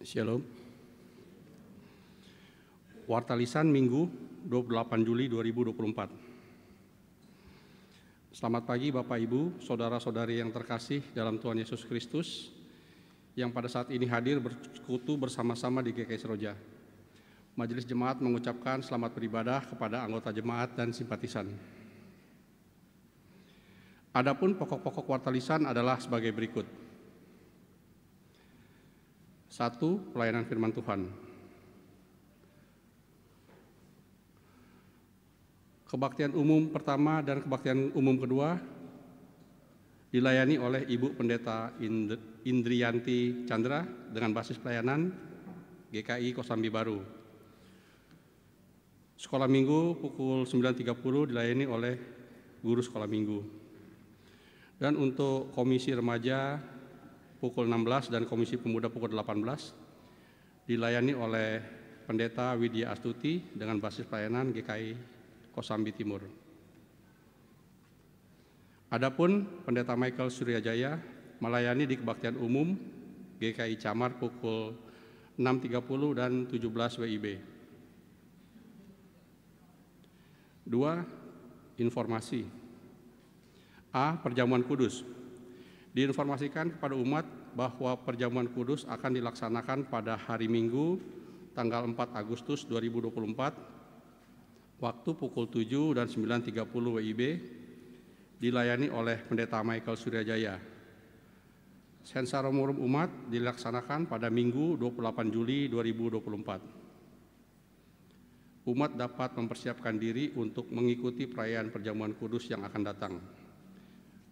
Shalom. Warta Lisan Minggu 28 Juli 2024. Selamat pagi Bapak Ibu, Saudara-saudari yang terkasih dalam Tuhan Yesus Kristus yang pada saat ini hadir bersekutu bersama-sama di GKI Seroja. Majelis Jemaat mengucapkan selamat beribadah kepada anggota jemaat dan simpatisan. Adapun pokok-pokok Warta Lisan adalah sebagai berikut. 1. Pelayanan firman Tuhan. Kebaktian umum pertama dan kebaktian umum kedua dilayani oleh Ibu Pendeta Indriyanti Chandra dengan basis pelayanan GKI Kosambi Baru. Sekolah Minggu pukul 9.30 dilayani oleh guru sekolah Minggu. Dan untuk Komisi Remaja pukul 16 dan Komisi Pemuda pukul 18 dilayani oleh Pendeta Widya Astuti dengan basis pelayanan GKI Kosambi Timur. Adapun Pendeta Michael Suryajaya melayani di kebaktian umum GKI Camar pukul 6.30 dan 17 WIB. 2. Informasi. A. Perjamuan Kudus. Diinformasikan kepada umat bahwa perjamuan kudus akan dilaksanakan pada hari Minggu tanggal 4 Agustus 2024 waktu pukul 7 dan 9.30 WIB dilayani oleh Pendeta Michael Suryajaya. Sensaromorum umat dilaksanakan pada Minggu 28 Juli 2024. Umat dapat mempersiapkan diri untuk mengikuti perayaan perjamuan kudus yang akan datang.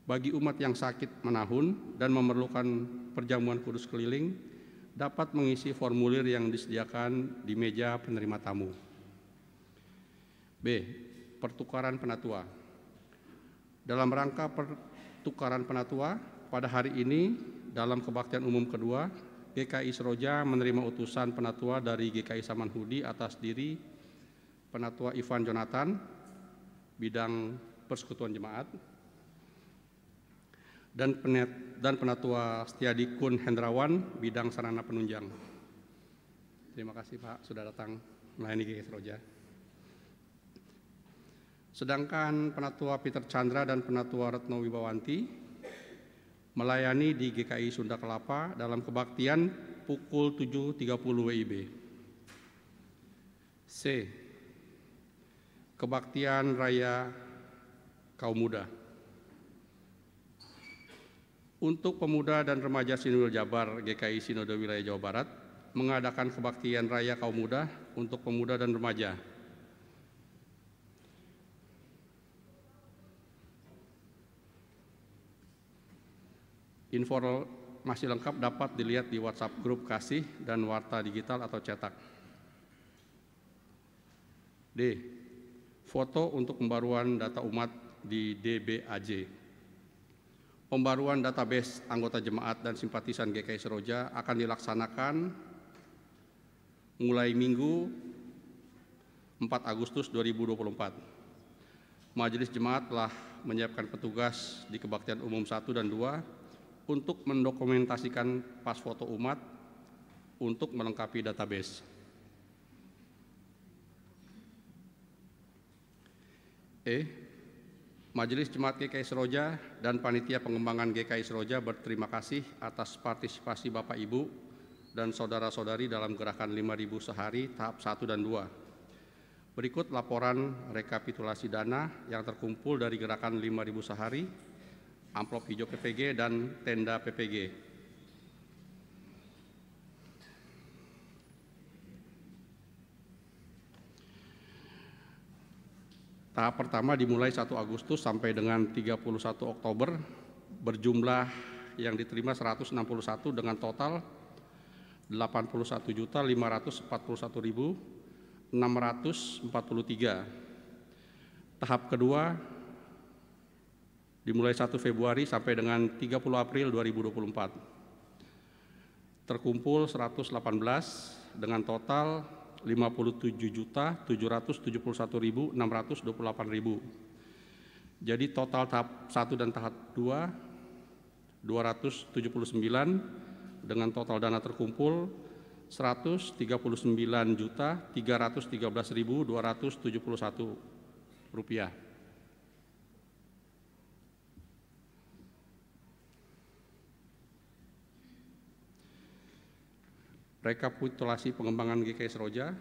Bagi umat yang sakit menahun dan memerlukan perjamuan kudus keliling, dapat mengisi formulir yang disediakan di meja penerima tamu. B. Pertukaran penatua. Dalam rangka pertukaran penatua, pada hari ini dalam kebaktian umum kedua, GKI Seroja menerima utusan penatua dari GKI Samanhudi atas diri Penatua Ivan Jonathan, bidang persekutuan jemaat, dan Penatua Setiadi Kun Hendrawan, bidang sarana penunjang. Terima kasih Pak sudah datang melayani GKI Seroja. Sedangkan Penatua Peter Chandra dan Penatua Retno Wibawanti melayani di GKI Sunda Kelapa dalam kebaktian pukul 7.30 WIB. C. Kebaktian Raya Kaum Muda. Untuk pemuda dan remaja Sinodal Jabar GKI Sinode Wilayah Jawa Barat mengadakan kebaktian Raya Kaum Muda untuk pemuda dan remaja. Informasi lengkap dapat dilihat di WhatsApp grup Kasih dan Warta Digital atau cetak. D. Foto untuk pembaruan data umat di DBAJ. Pembaruan database anggota jemaat dan simpatisan GKI Seroja akan dilaksanakan mulai Minggu 4 Agustus 2024. Majelis Jemaat telah menyiapkan petugas di kebaktian umum 1 dan 2 untuk mendokumentasikan pas foto umat untuk melengkapi database. E. Majelis Jemaat GKI Seroja dan Panitia Pengembangan GKI Seroja berterima kasih atas partisipasi Bapak Ibu dan Saudara-saudari dalam gerakan 5.000 sehari tahap 1 dan 2. Berikut laporan rekapitulasi dana yang terkumpul dari gerakan 5.000 sehari, amplop hijau PPG dan tenda PPG. Tahap pertama dimulai 1 Agustus sampai dengan 31 Oktober berjumlah yang diterima 161 dengan total 81.541.643. Tahap kedua dimulai 1 Februari sampai dengan 30 April 2024. Terkumpul 118 dengan total 57.771.628. Jadi total tahap 1 dan tahap 2 279 dengan total dana terkumpul Rp139.313.271. Rekapitulasi pengembangan GKI Seroja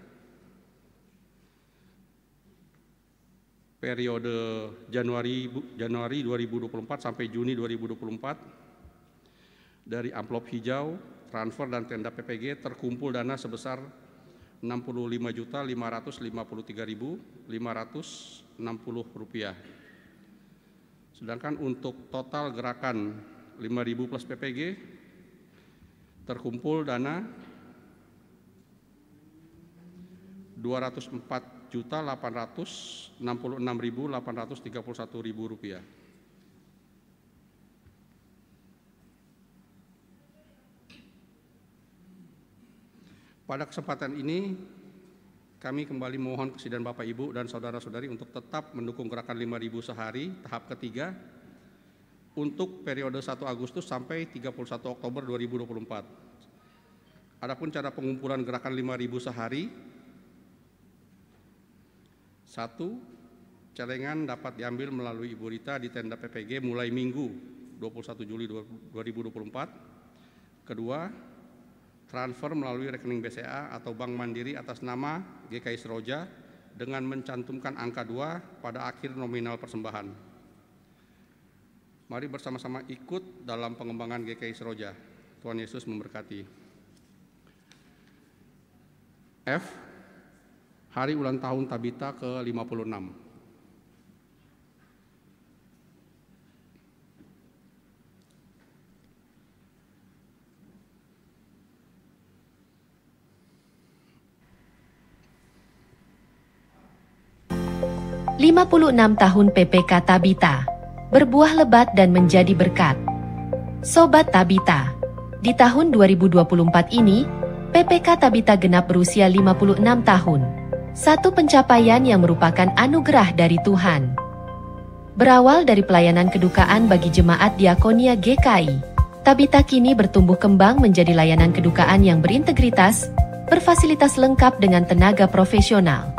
periode Januari 2024 sampai Juni 2024 dari amplop hijau, transfer dan tenda PPG terkumpul dana sebesar Rp65.553.560. Sedangkan untuk total gerakan 5.000 plus PPG terkumpul dana Rp204.866.831.000. Pada kesempatan ini, kami kembali mohon kesediaan Bapak Ibu dan saudara-saudari untuk tetap mendukung gerakan 5.000 sehari tahap ketiga untuk periode 1 Agustus sampai 31 Oktober 2024. Adapun cara pengumpulan gerakan 5.000 sehari, 1. Celengan dapat diambil melalui Ibu Rita di tenda PPG mulai Minggu 21 Juli 2024. Kedua, transfer melalui rekening BCA atau Bank Mandiri atas nama GKI Seroja dengan mencantumkan angka 2 pada akhir nominal persembahan. Mari bersama-sama ikut dalam pengembangan GKI Seroja. Tuhan Yesus memberkati. F. Hari ulang tahun Tabita ke-56. "56 tahun PPK Tabita, berbuah lebat dan menjadi berkat." Sobat Tabita, di tahun 2024 ini, PPK Tabita genap berusia 56 tahun. Satu pencapaian yang merupakan anugerah dari Tuhan. Berawal dari pelayanan kedukaan bagi jemaat diakonia GKI, Tabita kini bertumbuh kembang menjadi layanan kedukaan yang berintegritas, berfasilitas lengkap dengan tenaga profesional.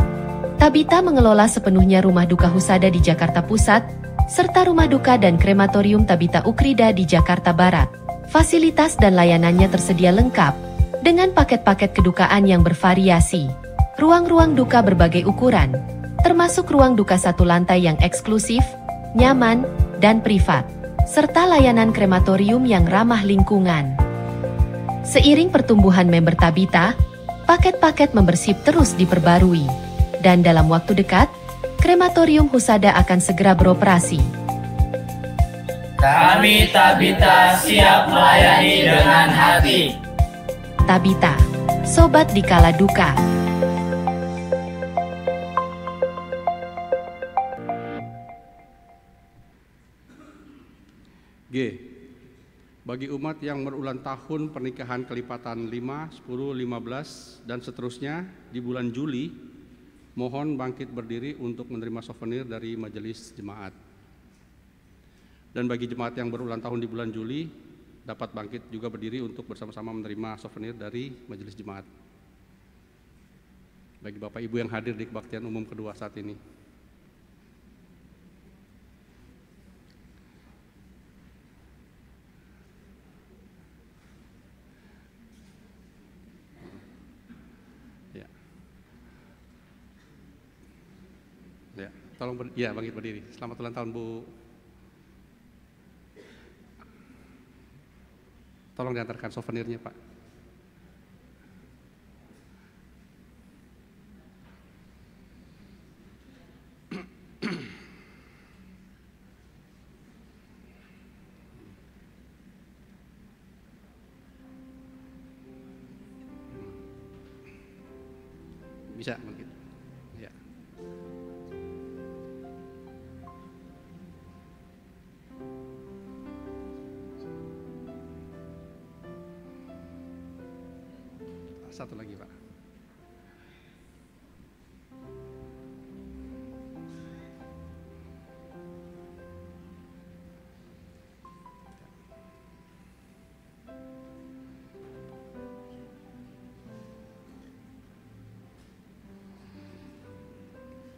Tabita mengelola sepenuhnya rumah duka Husada di Jakarta Pusat, serta rumah duka dan krematorium Tabita Ukrida di Jakarta Barat. Fasilitas dan layanannya tersedia lengkap, dengan paket-paket kedukaan yang bervariasi. Ruang-ruang duka berbagai ukuran, termasuk ruang duka satu lantai yang eksklusif, nyaman, dan privat, serta layanan krematorium yang ramah lingkungan. Seiring pertumbuhan member Tabita, paket-paket membership terus diperbarui. Dan dalam waktu dekat, krematorium Husada akan segera beroperasi. Kami Tabita siap melayani dengan hati. Tabita, sobat di kala duka. G. Bagi umat yang berulang tahun pernikahan kelipatan 5, 10, 15, dan seterusnya di bulan Juli, mohon bangkit berdiri untuk menerima souvenir dari majelis jemaat. Dan bagi jemaat yang berulang tahun di bulan Juli, dapat bangkit juga berdiri untuk bersama-sama menerima souvenir dari majelis jemaat. Bagi Bapak Ibu yang hadir di kebaktian umum kedua saat ini. Ya, tolong bangkit berdiri. Selamat ulang tahun, Bu. Tolong diantarkan souvenirnya, Pak. Bisa bangkit. Ya. Satu lagi, Pak.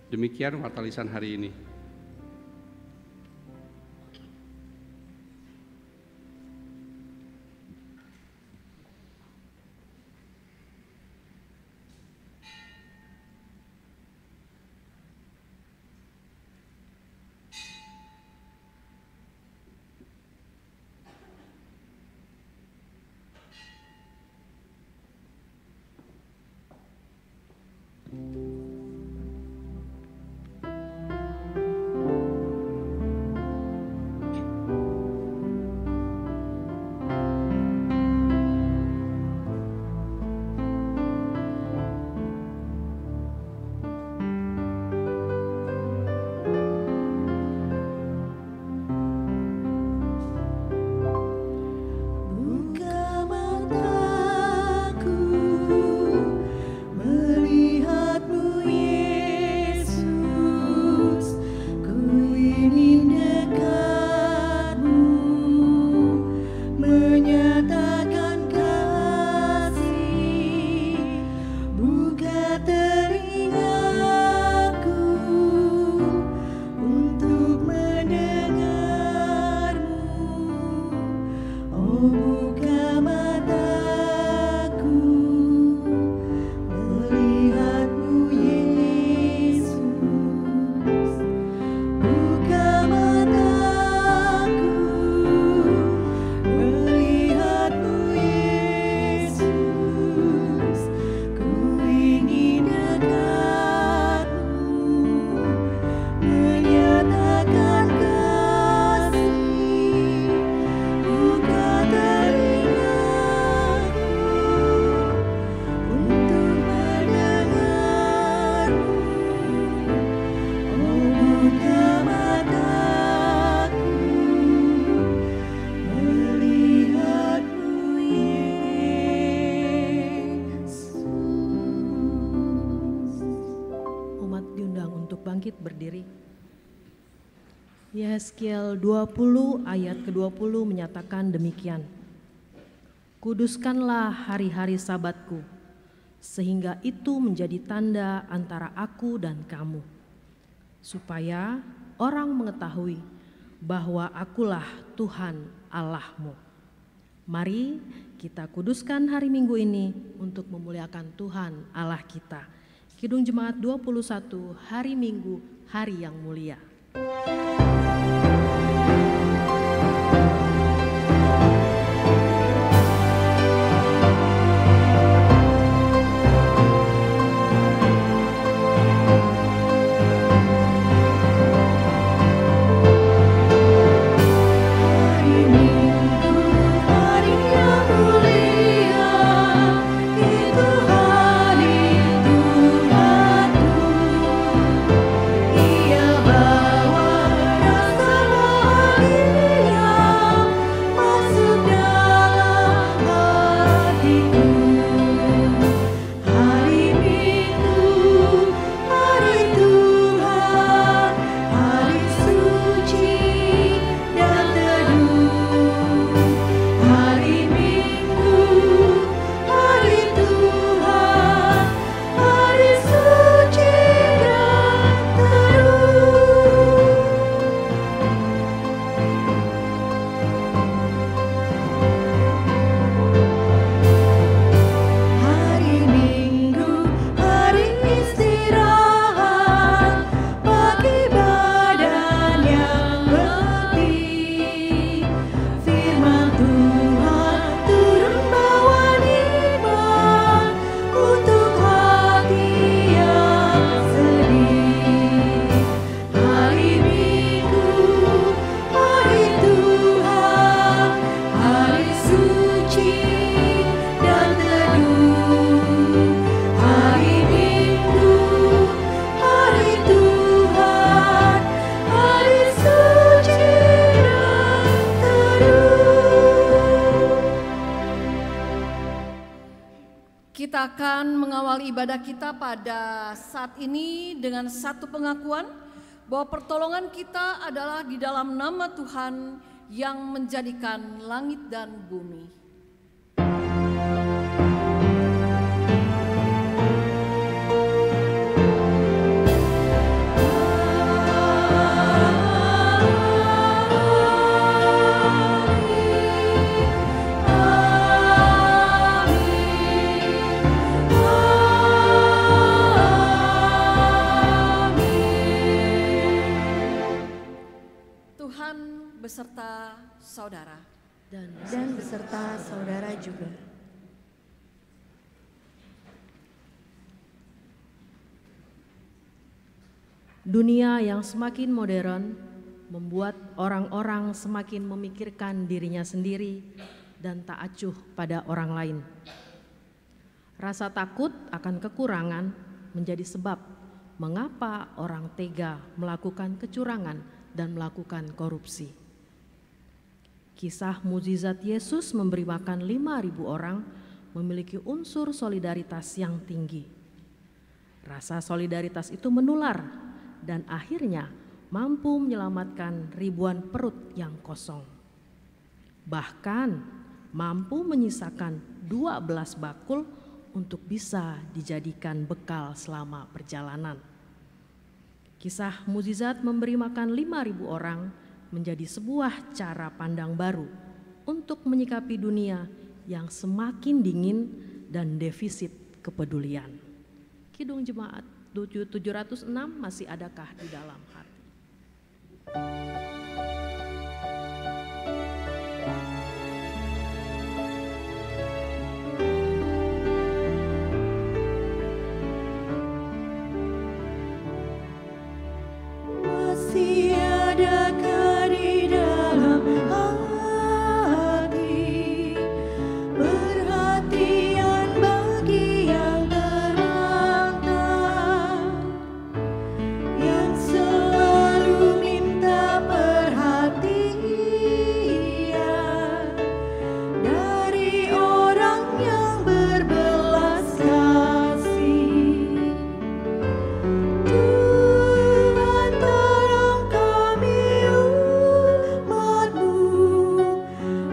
Demikian warta lisan hari ini. Yehezkiel 20 ayat ke-20 menyatakan demikian. Kuduskanlah hari-hari Sabatku, sehingga itu menjadi tanda antara aku dan kamu, supaya orang mengetahui bahwa akulah Tuhan Allahmu. Mari kita kuduskan hari Minggu ini untuk memuliakan Tuhan Allah kita. Kidung Jemaat 21, hari Minggu, hari yang mulia. Kita akan mengawali ibadah kita pada saat ini dengan satu pengakuan bahwa pertolongan kita adalah di dalam nama Tuhan yang menjadikan langit dan bumi. serta saudara juga. Dunia yang semakin modern membuat orang-orang semakin memikirkan dirinya sendiri dan tak acuh pada orang lain. Rasa takut akan kekurangan menjadi sebab mengapa orang tega melakukan kecurangan dan melakukan korupsi. Kisah mukjizat Yesus memberi makan 5.000 orang memiliki unsur solidaritas yang tinggi. Rasa solidaritas itu menular dan akhirnya mampu menyelamatkan ribuan perut yang kosong. Bahkan mampu menyisakan 12 bakul untuk bisa dijadikan bekal selama perjalanan. Kisah mukjizat memberi makan 5.000 orang menjadi sebuah cara pandang baru untuk menyikapi dunia yang semakin dingin dan defisit kepedulian. Kidung Jemaat 706 masih adakah di dalam hati? Masih adakah di dalam hati perhatian bagi yang terlantar, yang selalu minta perhatian dari orang yang berbelas kasih. Tuhan, tolong kami umat-Mu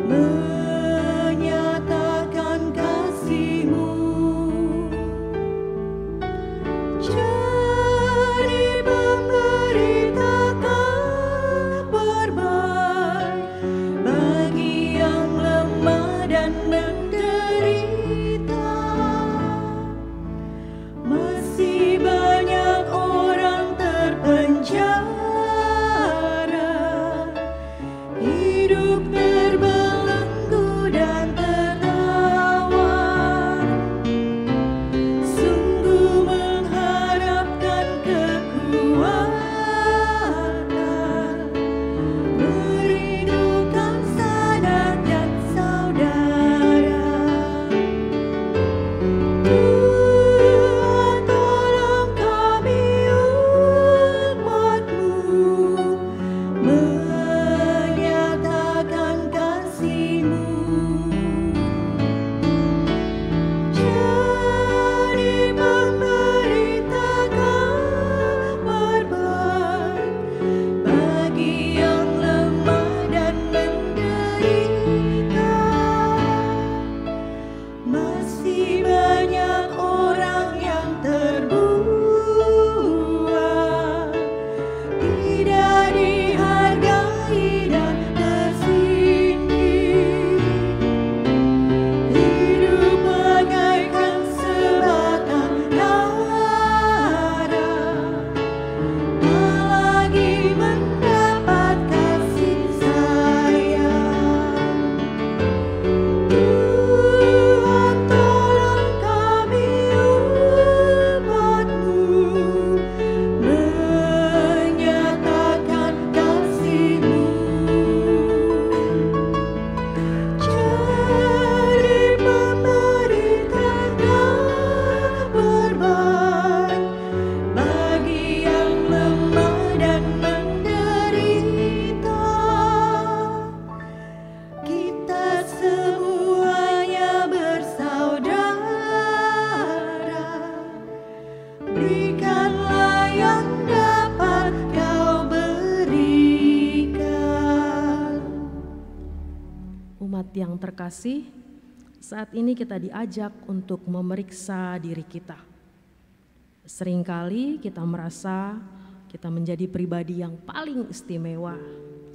menyatakan kasih-Mu. Jadi pemberita kabar baik bagi yang lemah dan menderita. Masih banyak orang terpenjara, hidup terbelenggu dan tertawan, sungguh mengharapkan kekuatan, merindukan sanak dan saudara. Tuhan, tolong kami umat-Mu menyatakan kasih-Mu. Jadi pemberita kabar baik bagi yang lemah dan menderita. Masih banyak orang yang terbuang, tidak dihargai dan tersinggir. Hidup bagaikan sebatang kara, tak lagi mendapat kasih sayang. Tuhan, tolong kami umat-Mu menyatakan kasih-Mu. Jadi pemberita kabar baik bagi yang lemah dan menderita. Kita semuanya bersaudara, berikanlah yang dapat Kau berikan. Umat yang terkasih, saat ini kita diajak untuk memeriksa diri kita. Seringkali kita merasa kita menjadi pribadi yang paling istimewa,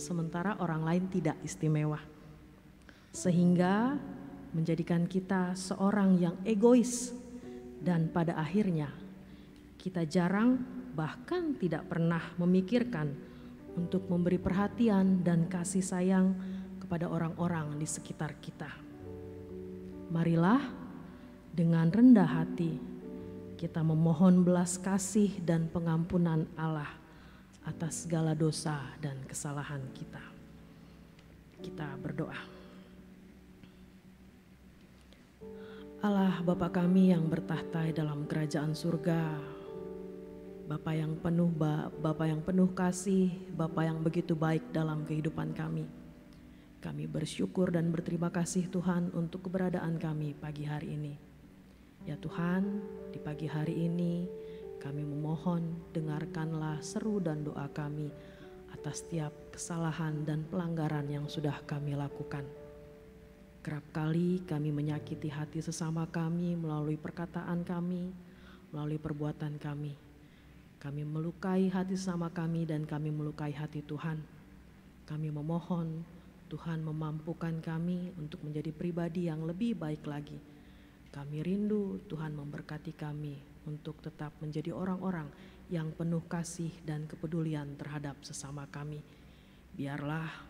sementara orang lain tidak istimewa. Sehingga menjadikan kita seorang yang egois dan pada akhirnya kita jarang bahkan tidak pernah memikirkan untuk memberi perhatian dan kasih sayang kepada orang-orang di sekitar kita. Marilah dengan rendah hati kita memohon belas kasih dan pengampunan Allah atas segala dosa dan kesalahan kita. Kita berdoa. Allah Bapa kami yang bertahta dalam kerajaan surga, Bapa yang penuh kasih, Bapa yang begitu baik dalam kehidupan kami. Kami bersyukur dan berterima kasih Tuhan untuk keberadaan kami pagi hari ini. Ya Tuhan, di pagi hari ini kami memohon dengarkanlah seru dan doa kami atas setiap kesalahan dan pelanggaran yang sudah kami lakukan. Kerap kali kami menyakiti hati sesama kami melalui perkataan kami, melalui perbuatan kami. Kami melukai hati sesama kami dan kami melukai hati Tuhan. Kami memohon Tuhan memampukan kami untuk menjadi pribadi yang lebih baik lagi. Kami rindu Tuhan memberkati kami untuk tetap menjadi orang-orang yang penuh kasih dan kepedulian terhadap sesama kami. Biarlah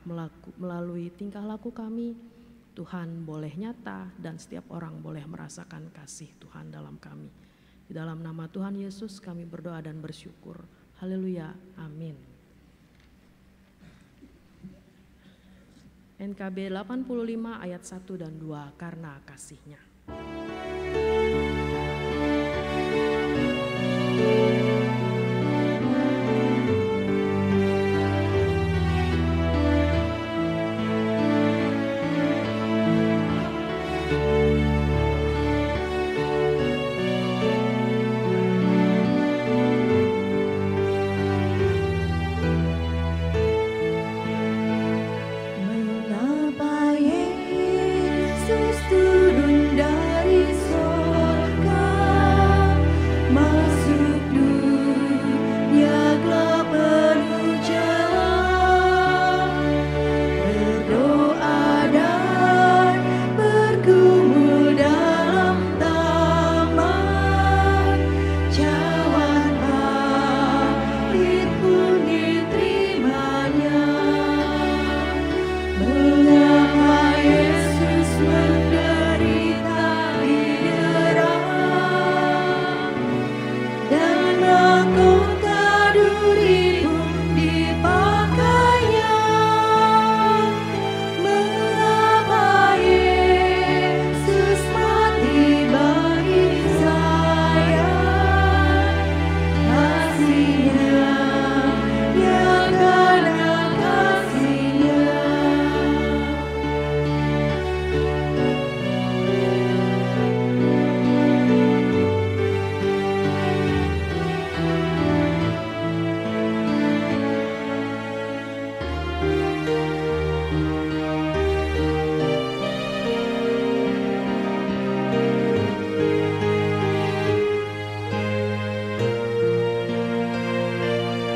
melalui tingkah laku kami, Tuhan boleh nyata dan setiap orang boleh merasakan kasih Tuhan dalam kami. Di dalam nama Tuhan Yesus kami berdoa dan bersyukur. Haleluya, amin. NKB 85 ayat 1 dan 2, karena kasih-Nya. Mengapa Yesus turun dari surga, masuk dunia gelap penuh jalan, berdoa dan bergumul dalam taman, cawan pahit pun diterimanya. Mengapa Yesus menderita didera, dan mahkota duri pun dipakainya? Mengapa Yesus mati bagi saya? Kasih-Nya, ya karena kasih-Nya.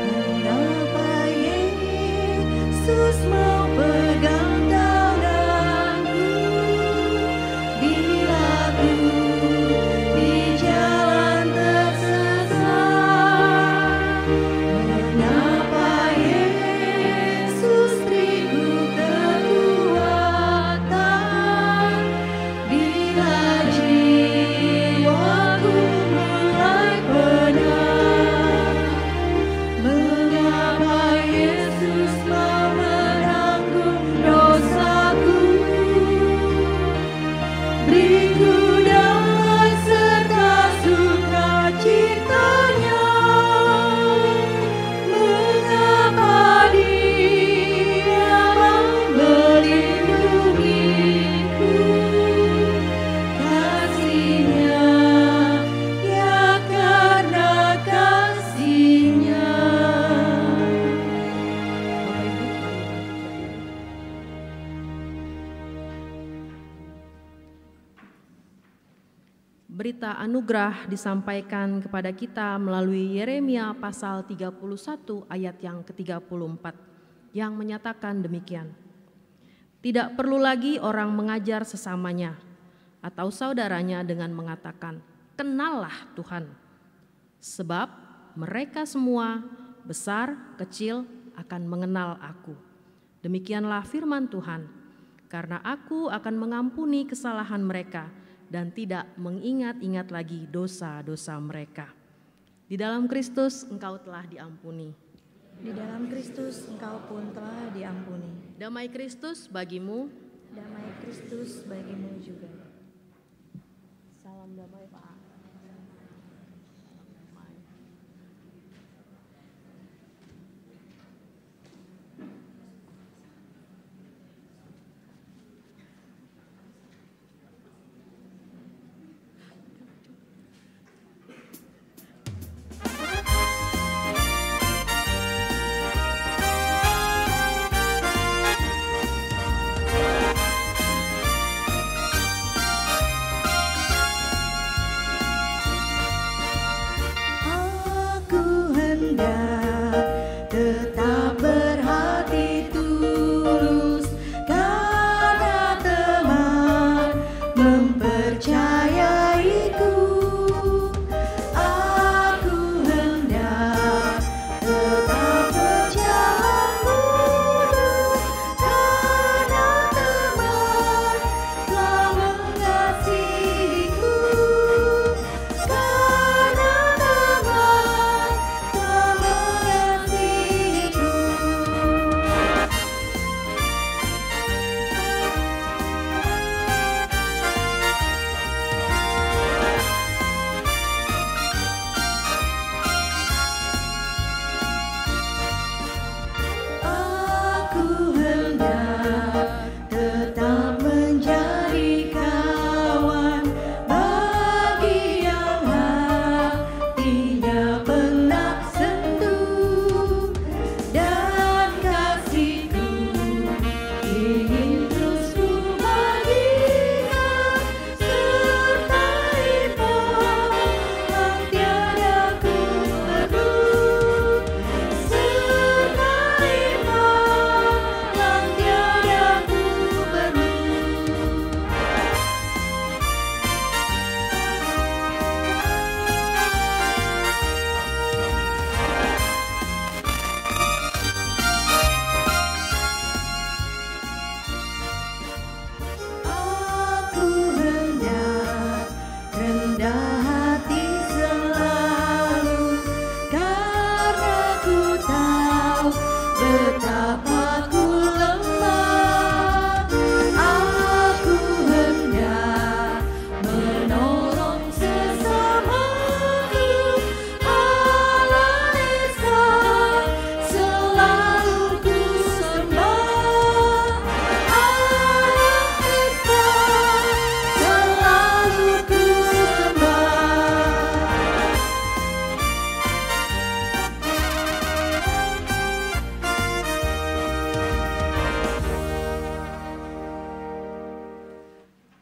Mengapa Yesus mau pegang tanganku bila ku di jalan tersesat? Mengapa Yesus beriku kekuatan bila jiwaku mulai penat? Mengapa Yesus mau menanggung dosaku? Beriku damai serta sukacita-Nya. Mengapa Dia mau melindungiku? Kasih-Nya, ya karena kasih-Nya. Berita anugerah disampaikan kepada kita melalui Yeremia pasal 31 ayat yang ke-34 yang menyatakan demikian. Tidak perlu lagi orang mengajar sesamanya atau saudaranya dengan mengatakan, "Kenallah Tuhan." Sebab mereka semua besar kecil akan mengenal aku. Demikianlah firman Tuhan. karena Aku akan mengampuni kesalahan mereka dan tidak mengingat-ingat lagi dosa-dosa mereka. Di dalam Kristus engkau telah diampuni. Di dalam Kristus engkau pun telah diampuni. Damai Kristus bagimu. Damai Kristus bagimu juga. Salam damai Pak.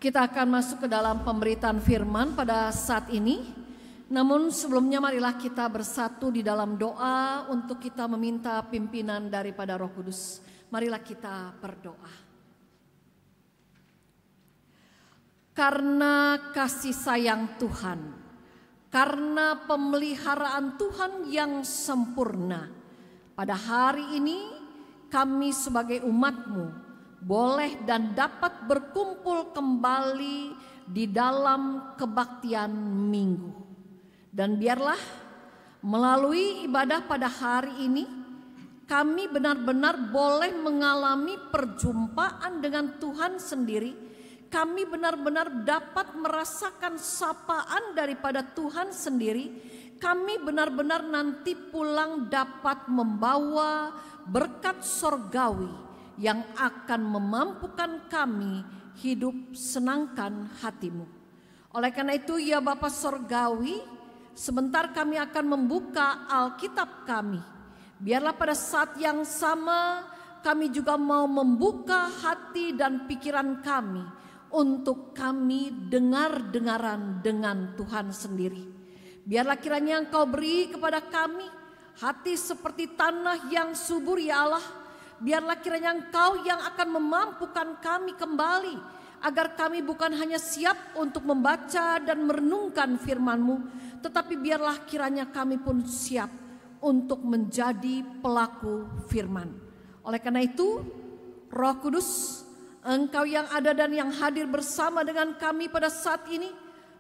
Kita akan masuk ke dalam pemberitaan firman pada saat ini. Namun sebelumnya marilah kita bersatu di dalam doa untuk kita meminta pimpinan daripada Roh Kudus. Marilah kita berdoa. Karena kasih sayang Tuhan, karena pemeliharaan Tuhan yang sempurna, pada hari ini kami sebagai umat-Mu boleh dan dapat berkumpul kembali di dalam kebaktian minggu. Dan biarlah melalui ibadah pada hari ini kami benar-benar boleh mengalami perjumpaan dengan Tuhan sendiri. Kami benar-benar dapat merasakan sapaan daripada Tuhan sendiri. Kami benar-benar nanti pulang dapat membawa berkat sorgawi yang akan memampukan kami hidup senangkan hati-Mu. Oleh karena itu ya Bapa Sorgawi, sebentar kami akan membuka Alkitab kami. Biarlah pada saat yang sama kami juga mau membuka hati dan pikiran kami untuk kami dengar-dengaran dengan Tuhan sendiri. Biarlah kiranya Engkau beri kepada kami hati seperti tanah yang subur ya Allah. Biarlah kiranya Engkau yang akan memampukan kami kembali, agar kami bukan hanya siap untuk membaca dan merenungkan firman-Mu, tetapi biarlah kiranya kami pun siap untuk menjadi pelaku firman. Oleh karena itu, Roh Kudus, Engkau yang ada dan yang hadir bersama dengan kami pada saat ini,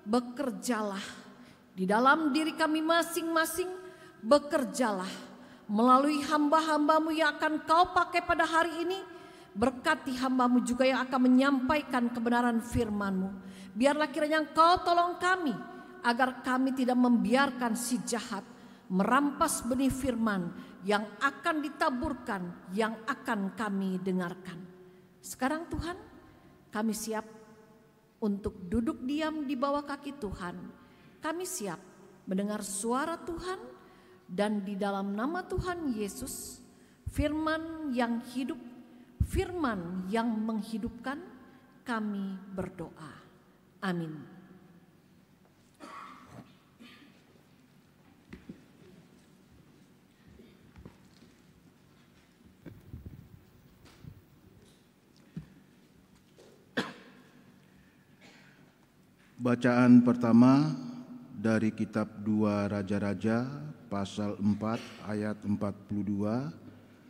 bekerjalah di dalam diri kami masing-masing, bekerjalah melalui hamba-hambamu yang akan kau pakai pada hari ini. Berkati hambamu juga yang akan menyampaikan kebenaran firman-Mu. Biarlah kiranya Engkau tolong kami, agar kami tidak membiarkan si jahat merampas benih firman yang akan ditaburkan, yang akan kami dengarkan. Sekarang Tuhan, kami siap untuk duduk diam di bawah kaki Tuhan. Kami siap mendengar suara Tuhan, dan di dalam nama Tuhan Yesus, firman yang hidup, firman yang menghidupkan, kami berdoa. Amin. Bacaan pertama dari kitab 2 Raja-Raja pasal 4 ayat 42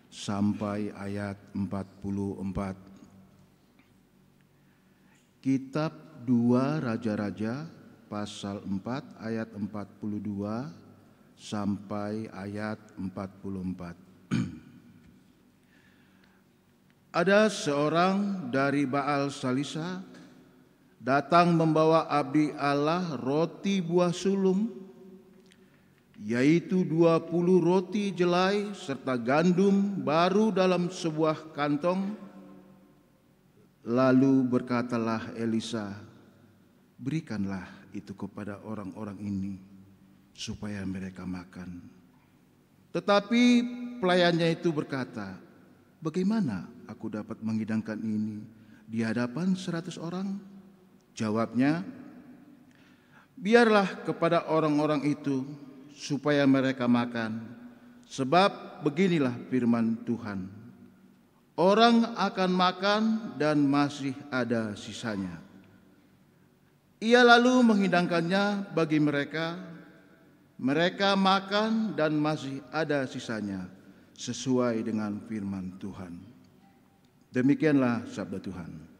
sampai ayat 44. Kitab 2 Raja-Raja pasal 4 ayat 42 sampai ayat 44. Ada seorang dari Baal Salisa datang membawa abdi Allah roti buah sulung, yaitu 20 roti jelai serta gandum baru dalam sebuah kantong. Lalu berkatalah Elisa, berikanlah itu kepada orang-orang ini supaya mereka makan. Tetapi pelayannya itu berkata, bagaimana aku dapat menghidangkan ini di hadapan 100 orang? Jawabnya, biarlah kepada orang-orang itu supaya mereka makan, sebab beginilah firman Tuhan, orang akan makan dan masih ada sisanya. Ia lalu menghidangkannya bagi mereka, mereka makan dan masih ada sisanya, sesuai dengan firman Tuhan. Demikianlah sabda Tuhan.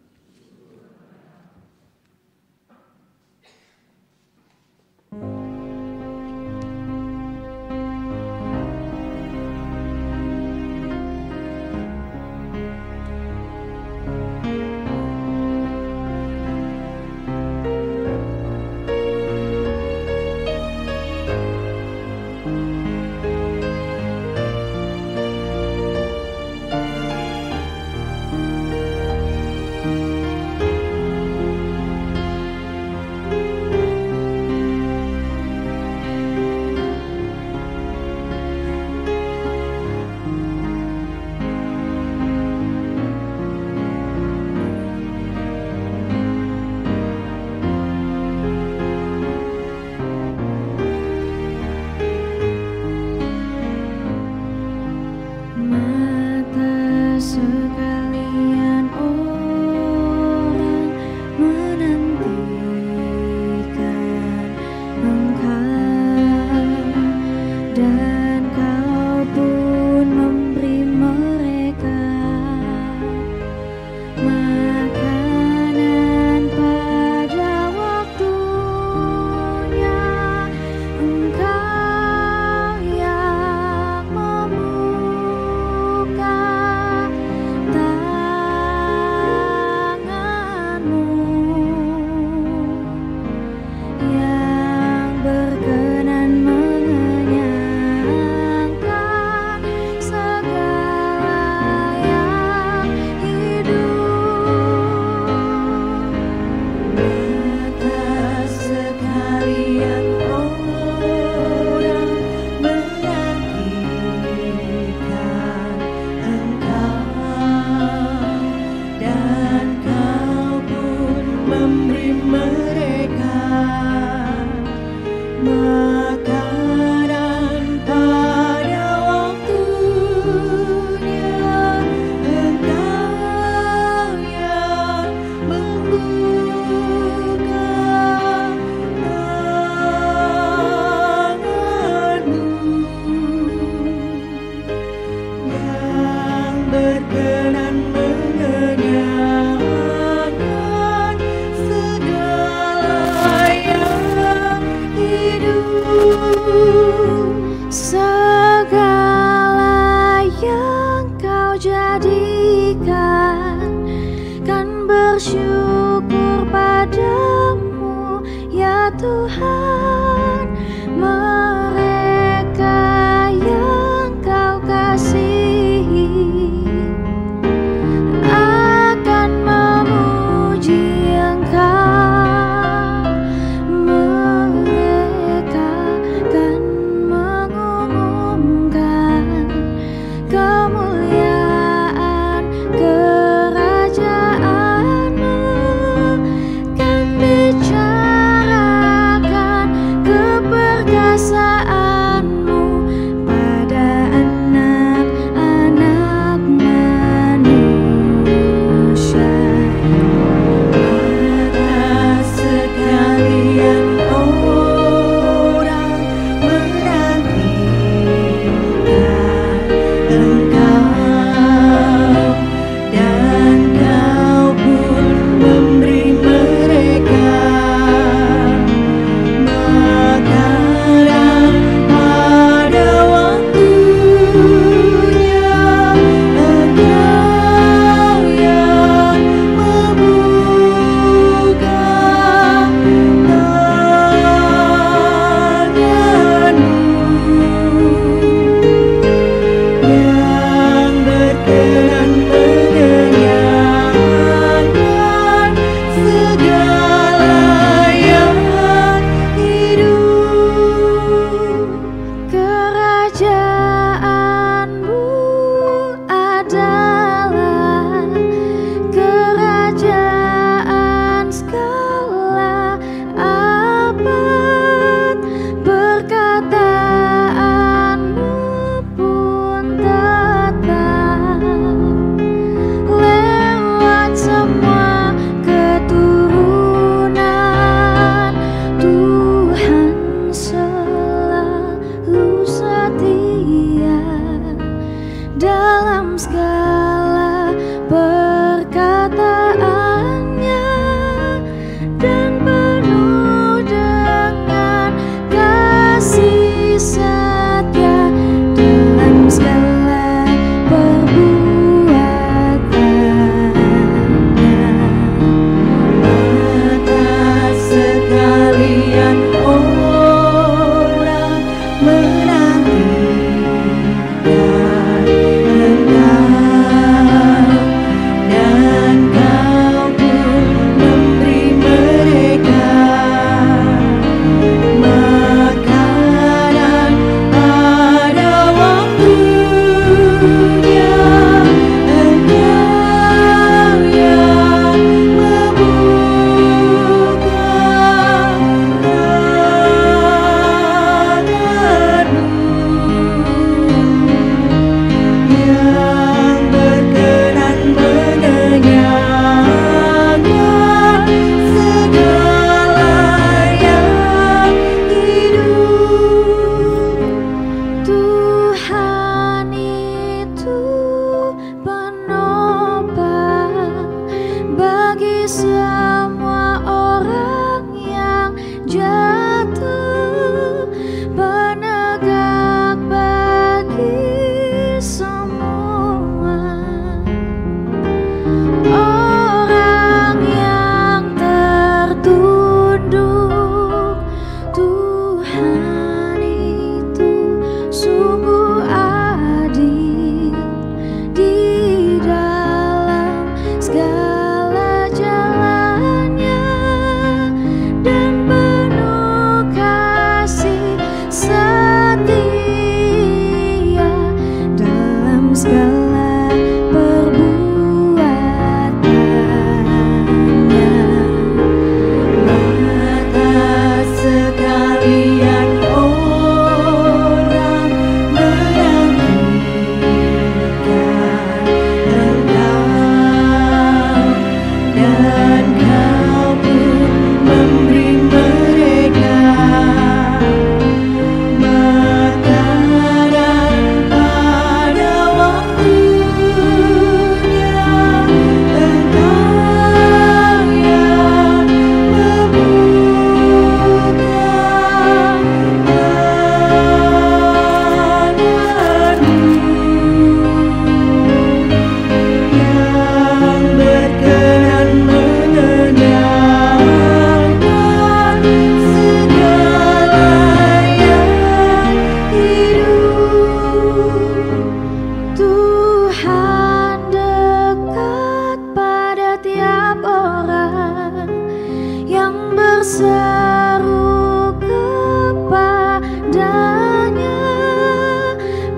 berseru kepadanya,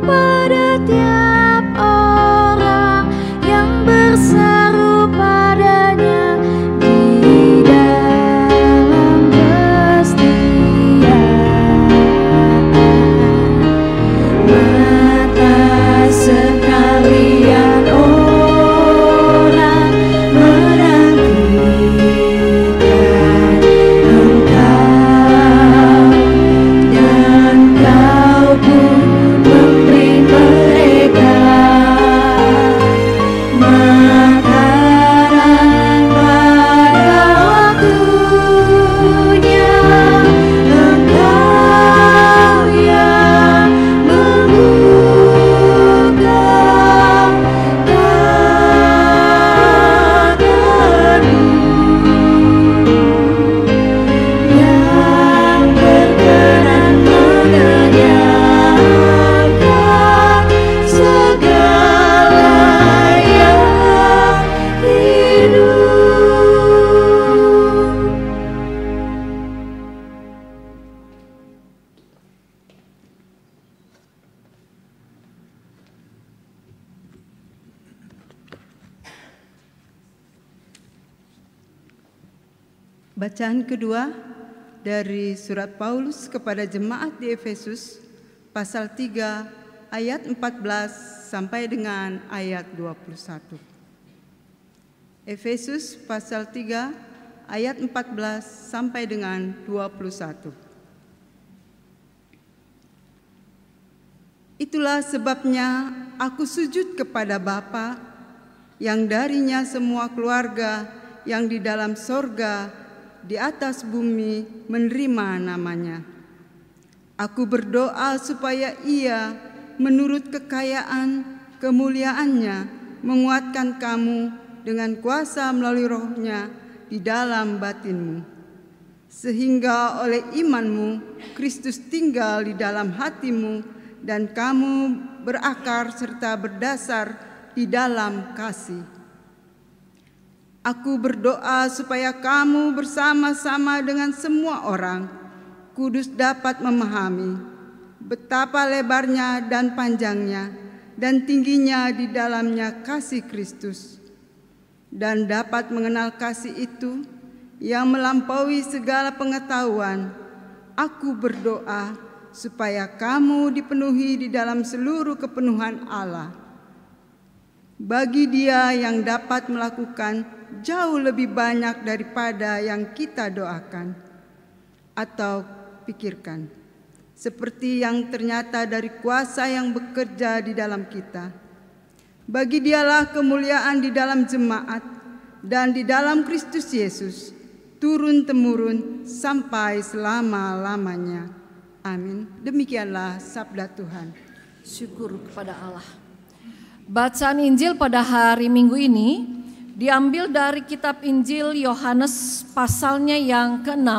pada tiap orang yang berseru padanya di dalam kesetiaan. Mata sekalian orang menantikan Engkau, dan Kau pun memberi mereka makanan pada waktunya. Engkau yang membuka tangan-Mu, yang berkenan mengenyangkan segala yang hidup. Bacaan kedua dari surat Paulus kepada jemaat di Efesus, pasal 3 ayat 14 sampai dengan ayat 21. Efesus pasal 3 ayat 14 sampai dengan 21. Itulah sebabnya aku sujud kepada Bapa, yang darinya semua keluarga yang di dalam sorga, di atas bumi menerima namanya. Aku berdoa supaya Ia menurut kekayaan kemuliaannya menguatkan kamu dengan kuasa melalui Roh-Nya di dalam batinmu, sehingga oleh imanmu Kristus tinggal di dalam hatimu dan kamu berakar serta berdasar di dalam kasih. Aku berdoa supaya kamu bersama-sama dengan semua orang kudus dapat memahami betapa lebarnya dan panjangnya dan tingginya di dalamnya kasih Kristus, dan dapat mengenal kasih itu yang melampaui segala pengetahuan. Aku berdoa supaya kamu dipenuhi di dalam seluruh kepenuhan Allah, bagi Dia yang dapat melakukan jauh lebih banyak daripada yang kita doakan atau pikirkan, seperti yang ternyata dari kuasa yang bekerja di dalam kita. Bagi Dialah kemuliaan di dalam jemaat dan di dalam Kristus Yesus, turun-temurun sampai selama-lamanya. Amin. Demikianlah sabda Tuhan. Syukur kepada Allah. Bacaan Injil pada hari Minggu ini diambil dari kitab Injil Yohanes pasalnya yang ke-6,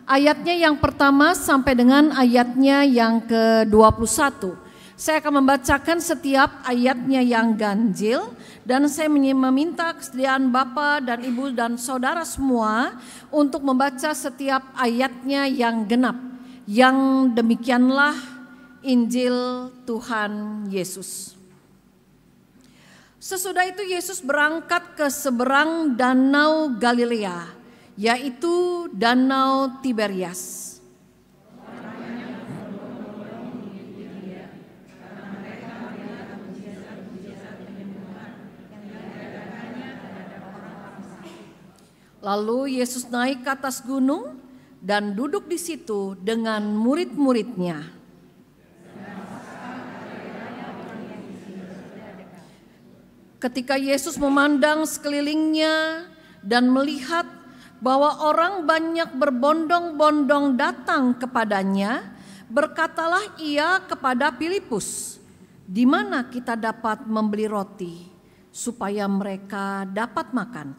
ayatnya yang pertama sampai dengan ayatnya yang ke-21. Saya akan membacakan setiap ayatnya yang ganjil, dan saya meminta kesediaan Bapak dan Ibu dan Saudara semua untuk membaca setiap ayatnya yang genap. Yang demikianlah Injil Tuhan Yesus. Sesudah itu Yesus berangkat ke seberang danau Galilea, yaitu danau Tiberias. Lalu Yesus naik ke atas gunung dan duduk di situ dengan murid-muridnya. Ketika Yesus memandang sekelilingnya dan melihat bahwa orang banyak berbondong-bondong datang kepadanya, berkatalah ia kepada Filipus, "Di mana kita dapat membeli roti supaya mereka dapat makan?"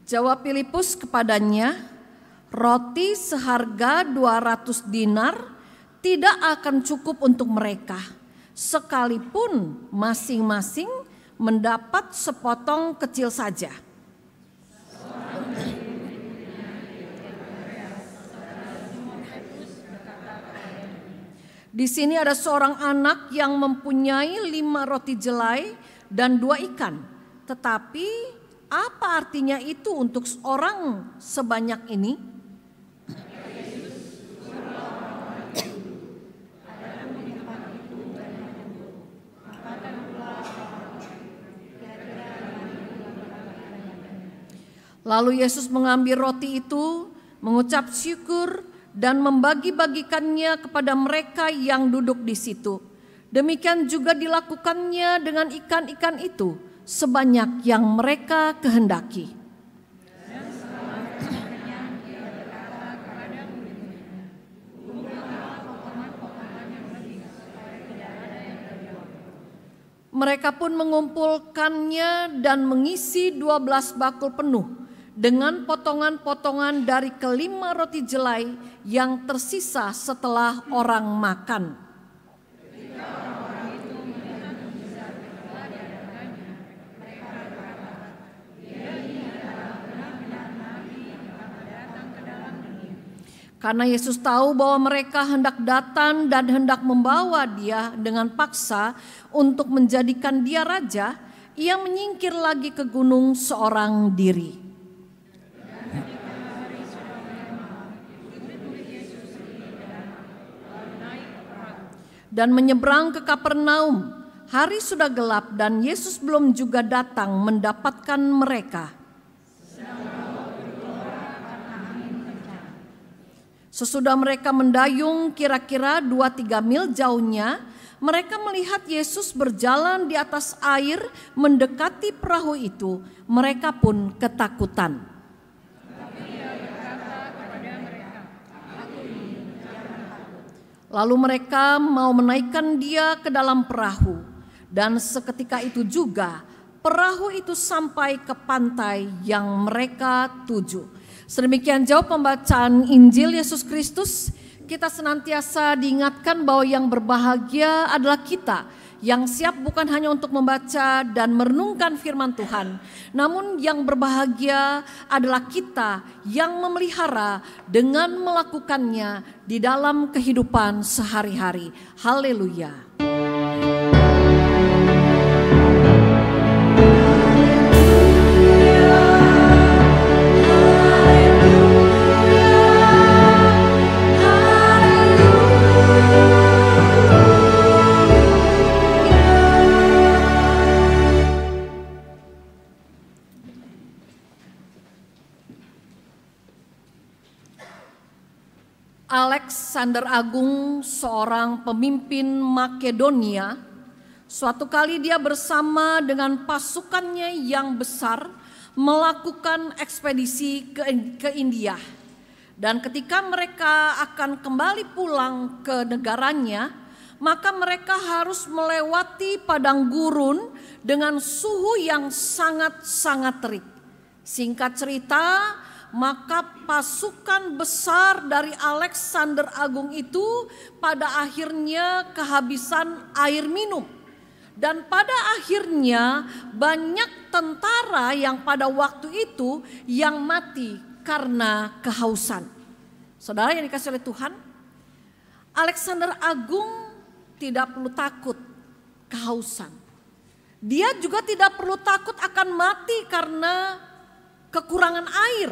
Jawab Filipus kepadanya, "Roti seharga 200 dinar tidak akan cukup untuk mereka, sekalipun masing-masing mendapat sepotong kecil saja. Di sini ada seorang anak yang mempunyai 5 roti jelai dan 2 ikan. Tetapi apa artinya itu untuk orang sebanyak ini? Lalu Yesus mengambil roti itu, mengucap syukur, dan membagi-bagikannya kepada mereka yang duduk di situ. Demikian juga dilakukannya dengan ikan-ikan itu, sebanyak yang mereka kehendaki. Mereka pun mengumpulkannya dan mengisi 12 bakul penuh dengan potongan-potongan dari ke-5 roti jelai yang tersisa setelah orang makan. Karena Yesus tahu bahwa mereka hendak datang dan hendak membawa dia dengan paksa untuk menjadikan dia raja, ia menyingkir lagi ke gunung seorang diri. Dan menyeberang ke Kapernaum. Hari sudah gelap dan Yesus belum juga datang mendapatkan mereka. Sesudah mereka mendayung kira-kira 2-3 mil jauhnya, mereka melihat Yesus berjalan di atas air mendekati perahu itu. Mereka pun ketakutan. Lalu mereka mau menaikkan dia ke dalam perahu. Dan seketika itu juga perahu itu sampai ke pantai yang mereka tuju. Sedemikian jauh pembacaan Injil Yesus Kristus. Kita senantiasa diingatkan bahwa yang berbahagia adalah kita yang siap bukan hanya untuk membaca dan merenungkan firman Tuhan, namun yang berbahagia adalah kita yang memelihara dengan melakukannya di dalam kehidupan sehari-hari. Haleluya. Alexander Agung, seorang pemimpin Makedonia, suatu kali dia bersama dengan pasukannya yang besar melakukan ekspedisi ke India. Dan ketika mereka akan kembali pulang ke negaranya, maka mereka harus melewati padang gurun dengan suhu yang sangat-sangat terik. Singkat cerita, maka pasukan besar dari Alexander Agung itu pada akhirnya kehabisan air minum. Dan pada akhirnya banyak tentara yang pada waktu itu yang mati karena kehausan. Saudara yang dikasihi oleh Tuhan, Alexander Agung tidak perlu takut kehausan. Dia juga tidak perlu takut akan mati karena kekurangan air.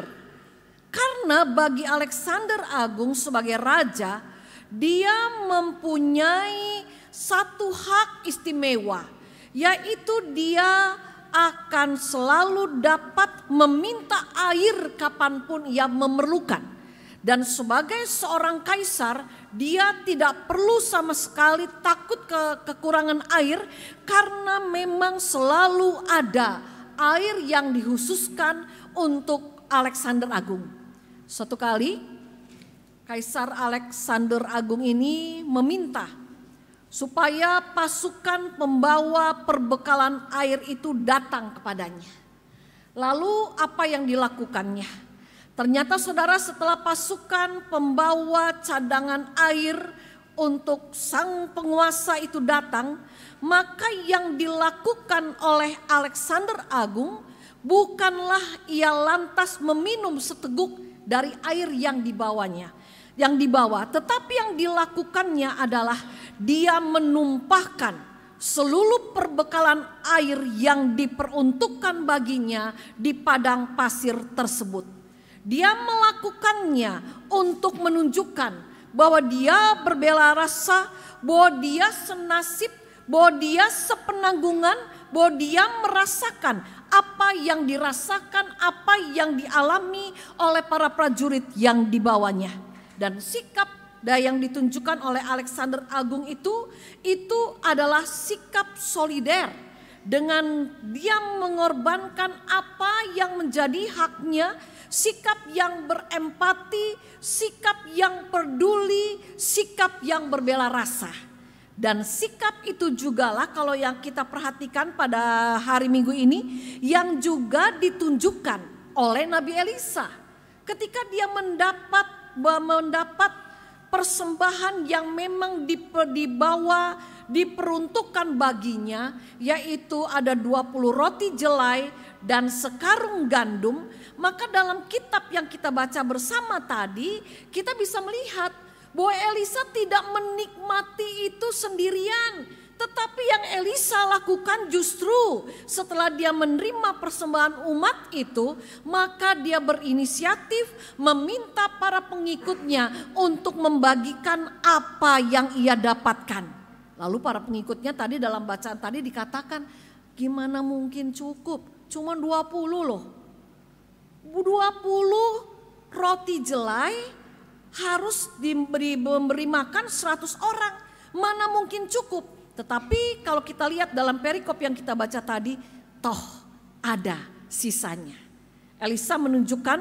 Karena bagi Alexander Agung sebagai raja, dia mempunyai satu hak istimewa, yaitu dia akan selalu dapat meminta air kapanpun ia memerlukan. Dan sebagai seorang kaisar, dia tidak perlu sama sekali takut kekurangan air, karena memang selalu ada air yang dikhususkan untuk Alexander Agung. Suatu kali Kaisar Alexander Agung ini meminta supaya pasukan pembawa perbekalan air itu datang kepadanya. Lalu apa yang dilakukannya? Ternyata saudara, setelah pasukan pembawa cadangan air untuk sang penguasa itu datang, maka yang dilakukan oleh Alexander Agung bukanlah ia lantas meminum seteguk dari air yang dibawanya, yang dibawa, tetapi yang dilakukannya adalah dia menumpahkan seluruh perbekalan air yang diperuntukkan baginya di padang pasir tersebut. Dia melakukannya untuk menunjukkan bahwa dia berbela rasa, bahwa dia senasib, bahwa dia sepenanggungan, bahwa dia merasakan apa yang dirasakan, apa yang dialami oleh para prajurit yang dibawanya. Dan sikap yang ditunjukkan oleh Alexander Agung itu adalah sikap solider, dengan dia mengorbankan apa yang menjadi haknya, sikap yang berempati, sikap yang peduli, sikap yang berbela rasa. Dan sikap itu jugalah kalau yang kita perhatikan pada hari Minggu ini yang juga ditunjukkan oleh Nabi Elisa ketika dia mendapat persembahan yang memang dibawa, diperuntukkan baginya, yaitu ada 20 roti jelai dan sekarung gandum. Maka dalam kitab yang kita baca bersama tadi, kita bisa melihat bahwa Elisa tidak menikmati itu sendirian. Tetapi yang Elisa lakukan justru setelah dia menerima persembahan umat itu, maka dia berinisiatif meminta para pengikutnya untuk membagikan apa yang ia dapatkan. Lalu para pengikutnya tadi dalam bacaan tadi dikatakan, gimana mungkin cukup? Cuma 20 loh. 20 roti jelai harus memberi makan 100 orang. Mana mungkin cukup? Tetapi kalau kita lihat dalam perikop yang kita baca tadi, toh ada sisanya. Elisa menunjukkan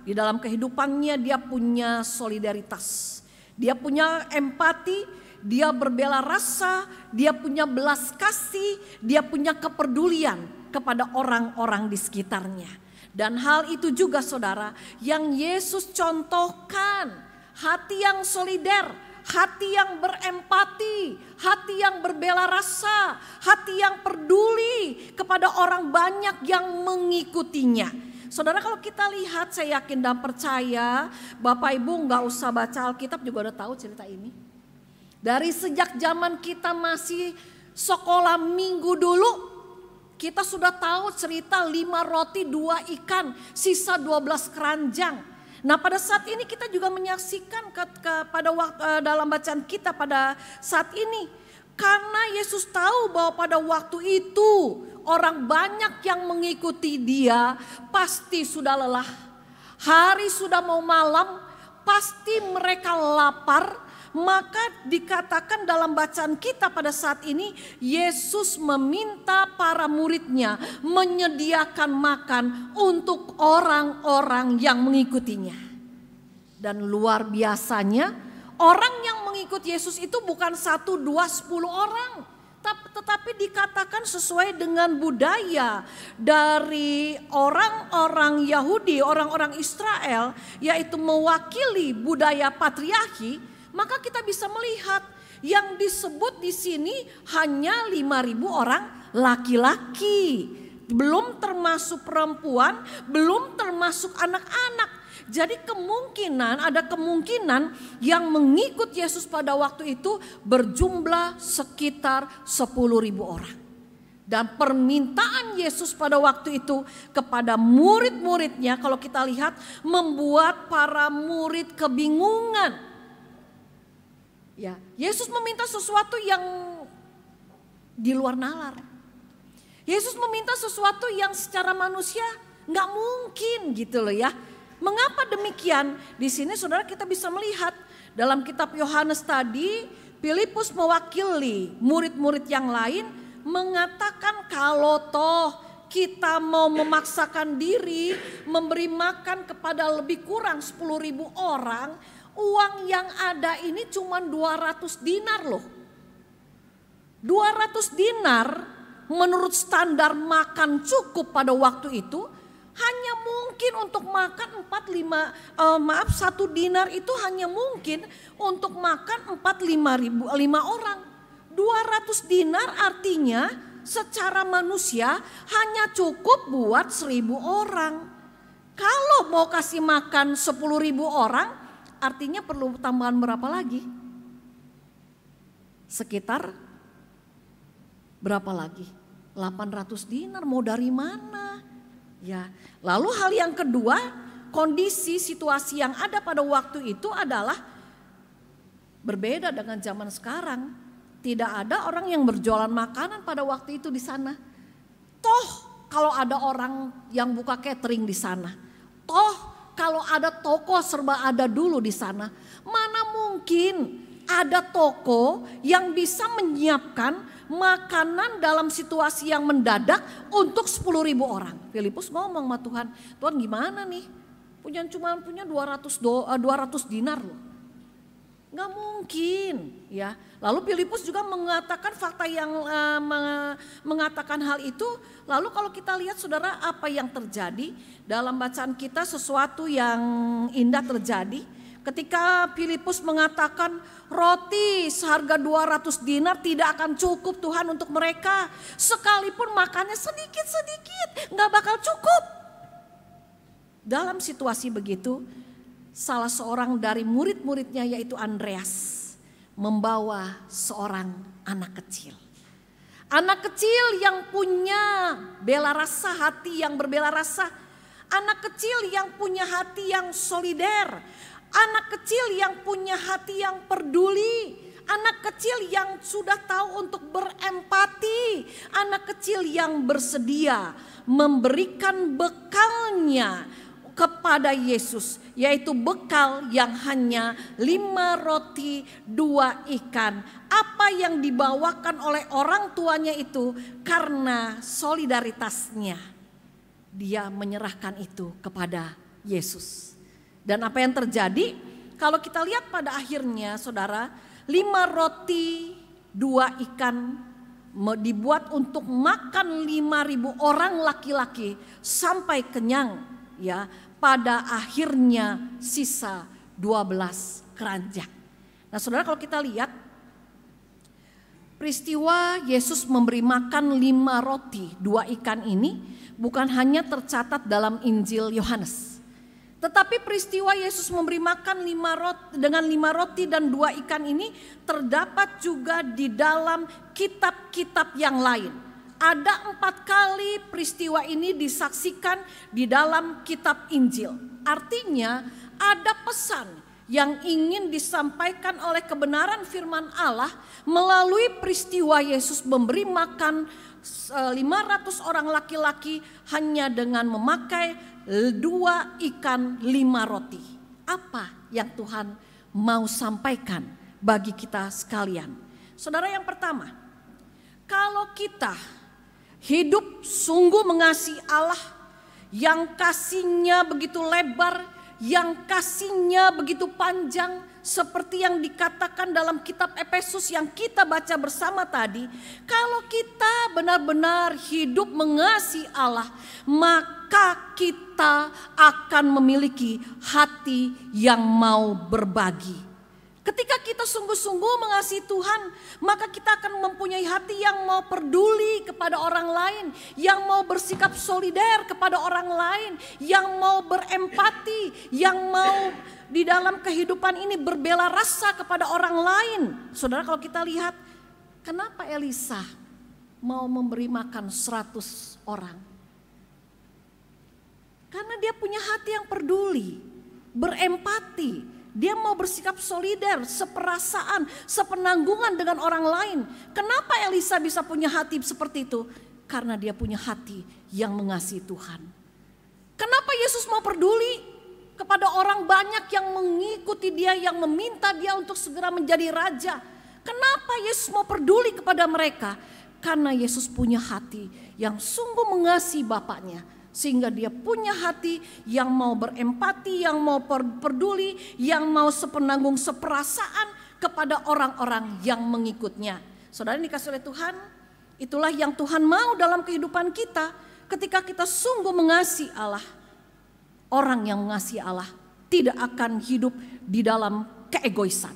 di dalam kehidupannya dia punya solidaritas. Dia punya empati, dia berbela rasa, dia punya belas kasih, dia punya kepedulian kepada orang-orang di sekitarnya. Dan hal itu juga saudara yang Yesus contohkan, hati yang solider, hati yang berempati, hati yang berbela rasa, hati yang peduli kepada orang banyak yang mengikutinya. Saudara, kalau kita lihat, saya yakin dan percaya Bapak Ibu nggak usah baca Alkitab juga udah tahu cerita ini. Dari sejak zaman kita masih sekolah minggu dulu, kita sudah tahu cerita 5 roti 2 ikan, sisa 12 keranjang. Nah pada saat ini kita juga menyaksikan pada dalam bacaan kita pada saat ini. Karena Yesus tahu bahwa pada waktu itu orang banyak yang mengikuti dia pasti sudah lelah. Hari sudah mau malam, pasti mereka lapar. Maka dikatakan dalam bacaan kita pada saat ini, Yesus meminta para muridnya menyediakan makan untuk orang-orang yang mengikutinya. Dan luar biasanya, orang yang mengikut Yesus itu bukan 1, 2, 10 orang. Tetapi dikatakan sesuai dengan budaya dari orang-orang Yahudi, orang-orang Israel, yaitu mewakili budaya patriarki. Maka kita bisa melihat yang disebut di sini hanya 5.000 orang laki-laki. Belum termasuk perempuan, belum termasuk anak-anak. Jadi ada kemungkinan yang mengikut Yesus pada waktu itu berjumlah sekitar 10.000 orang. Dan permintaan Yesus pada waktu itu kepada murid-muridnya, kalau kita lihat, membuat para murid kebingungan. Ya, Yesus meminta sesuatu yang di luar nalar. Yesus meminta sesuatu yang secara manusia nggak mungkin gitu loh ya. Mengapa demikian? Di sini saudara kita bisa melihat dalam kitab Yohanes tadi, Filipus mewakili murid-murid yang lain mengatakan kalau toh kita mau memaksakan diri memberi makan kepada lebih kurang 10.000 orang, uang yang ada ini cuma 200 dinar loh. 200 dinar menurut standar makan cukup pada waktu itu hanya mungkin untuk makan 1 dinar itu hanya mungkin untuk makan 5 orang. 200 dinar artinya secara manusia hanya cukup buat 1.000 orang. Kalau mau kasih makan 10.000 orang, artinya perlu tambahan berapa lagi? Sekitar berapa lagi? 800 dinar, mau dari mana? Ya, lalu hal yang kedua, kondisi situasi yang ada pada waktu itu adalah berbeda dengan zaman sekarang. Tidak ada orang yang berjualan makanan pada waktu itu di sana. Toh kalau ada orang yang buka catering di sana, toh kalau ada toko serba ada dulu di sana. Mana mungkin ada toko yang bisa menyiapkan makanan dalam situasi yang mendadak untuk 10.000 orang. Filipus ngomong sama Tuhan, Tuhan gimana nih? Cuma punya 200 dinar loh. Nggak mungkin ya. Lalu Filipus juga mengatakan fakta yang mengatakan hal itu. Lalu kalau kita lihat saudara apa yang terjadi dalam bacaan kita, sesuatu yang indah terjadi. Ketika Filipus mengatakan roti seharga 200 dinar tidak akan cukup Tuhan untuk mereka. Sekalipun makannya sedikit-sedikit nggak bakal cukup. Dalam situasi begitu, salah seorang dari murid-muridnya yaitu Andreas membawa seorang anak kecil. Anak kecil yang punya bela rasa, hati yang berbela rasa. Anak kecil yang punya hati yang solider. Anak kecil yang punya hati yang peduli. Anak kecil yang sudah tahu untuk berempati. Anak kecil yang bersedia memberikan bekalnya kepada Yesus, yaitu bekal yang hanya 5 roti 2 ikan. Apa yang dibawakan oleh orang tuanya itu karena solidaritasnya. Dia menyerahkan itu kepada Yesus. Dan apa yang terjadi? Kalau kita lihat pada akhirnya saudara, 5 roti 2 ikan dibuat untuk makan 5.000 orang laki-laki sampai kenyang ya. Pada akhirnya sisa 12 keranjang. Nah saudara, kalau kita lihat peristiwa Yesus memberi makan 5 roti 2 ikan ini bukan hanya tercatat dalam Injil Yohanes. Tetapi peristiwa Yesus memberi makan 5 roti dan 2 ikan ini terdapat juga di dalam kitab-kitab yang lain. Ada 4 kali peristiwa ini disaksikan di dalam kitab Injil. Artinya ada pesan yang ingin disampaikan oleh kebenaran firman Allah melalui peristiwa Yesus memberi makan 500 orang laki-laki hanya dengan memakai 2 ikan 5 roti. Apa yang Tuhan mau sampaikan bagi kita sekalian? Saudara, yang pertama, kalau kita hidup sungguh mengasihi Allah yang kasihnya begitu lebar, yang kasihnya begitu panjang, seperti yang dikatakan dalam kitab Efesus yang kita baca bersama tadi. Kalau kita benar-benar hidup mengasihi Allah, maka kita akan memiliki hati yang mau berbagi. Ketika kita sungguh-sungguh mengasihi Tuhan, maka kita akan mempunyai hati yang mau peduli kepada orang lain, yang mau bersikap solider kepada orang lain, yang mau berempati, yang mau di dalam kehidupan ini berbela rasa kepada orang lain. Saudara, kalau kita lihat, kenapa Elisa mau memberi makan 100 orang? Karena dia punya hati yang peduli, berempati. Dia mau bersikap solider, seperasaan, sepenanggungan dengan orang lain. Kenapa Elisa bisa punya hati seperti itu? Karena dia punya hati yang mengasihi Tuhan. Kenapa Yesus mau peduli kepada orang banyak yang mengikuti dia, yang meminta dia untuk segera menjadi raja? Kenapa Yesus mau peduli kepada mereka? Karena Yesus punya hati yang sungguh mengasihi Bapaknya. Sehingga dia punya hati yang mau berempati, yang mau peduli, yang mau sepenanggung seperasaan kepada orang-orang yang mengikutnya. Saudara, dikasih oleh Tuhan, itulah yang Tuhan mau dalam kehidupan kita. ketika kita sungguh mengasihi Allah, orang yang mengasihi Allah tidak akan hidup di dalam keegoisan.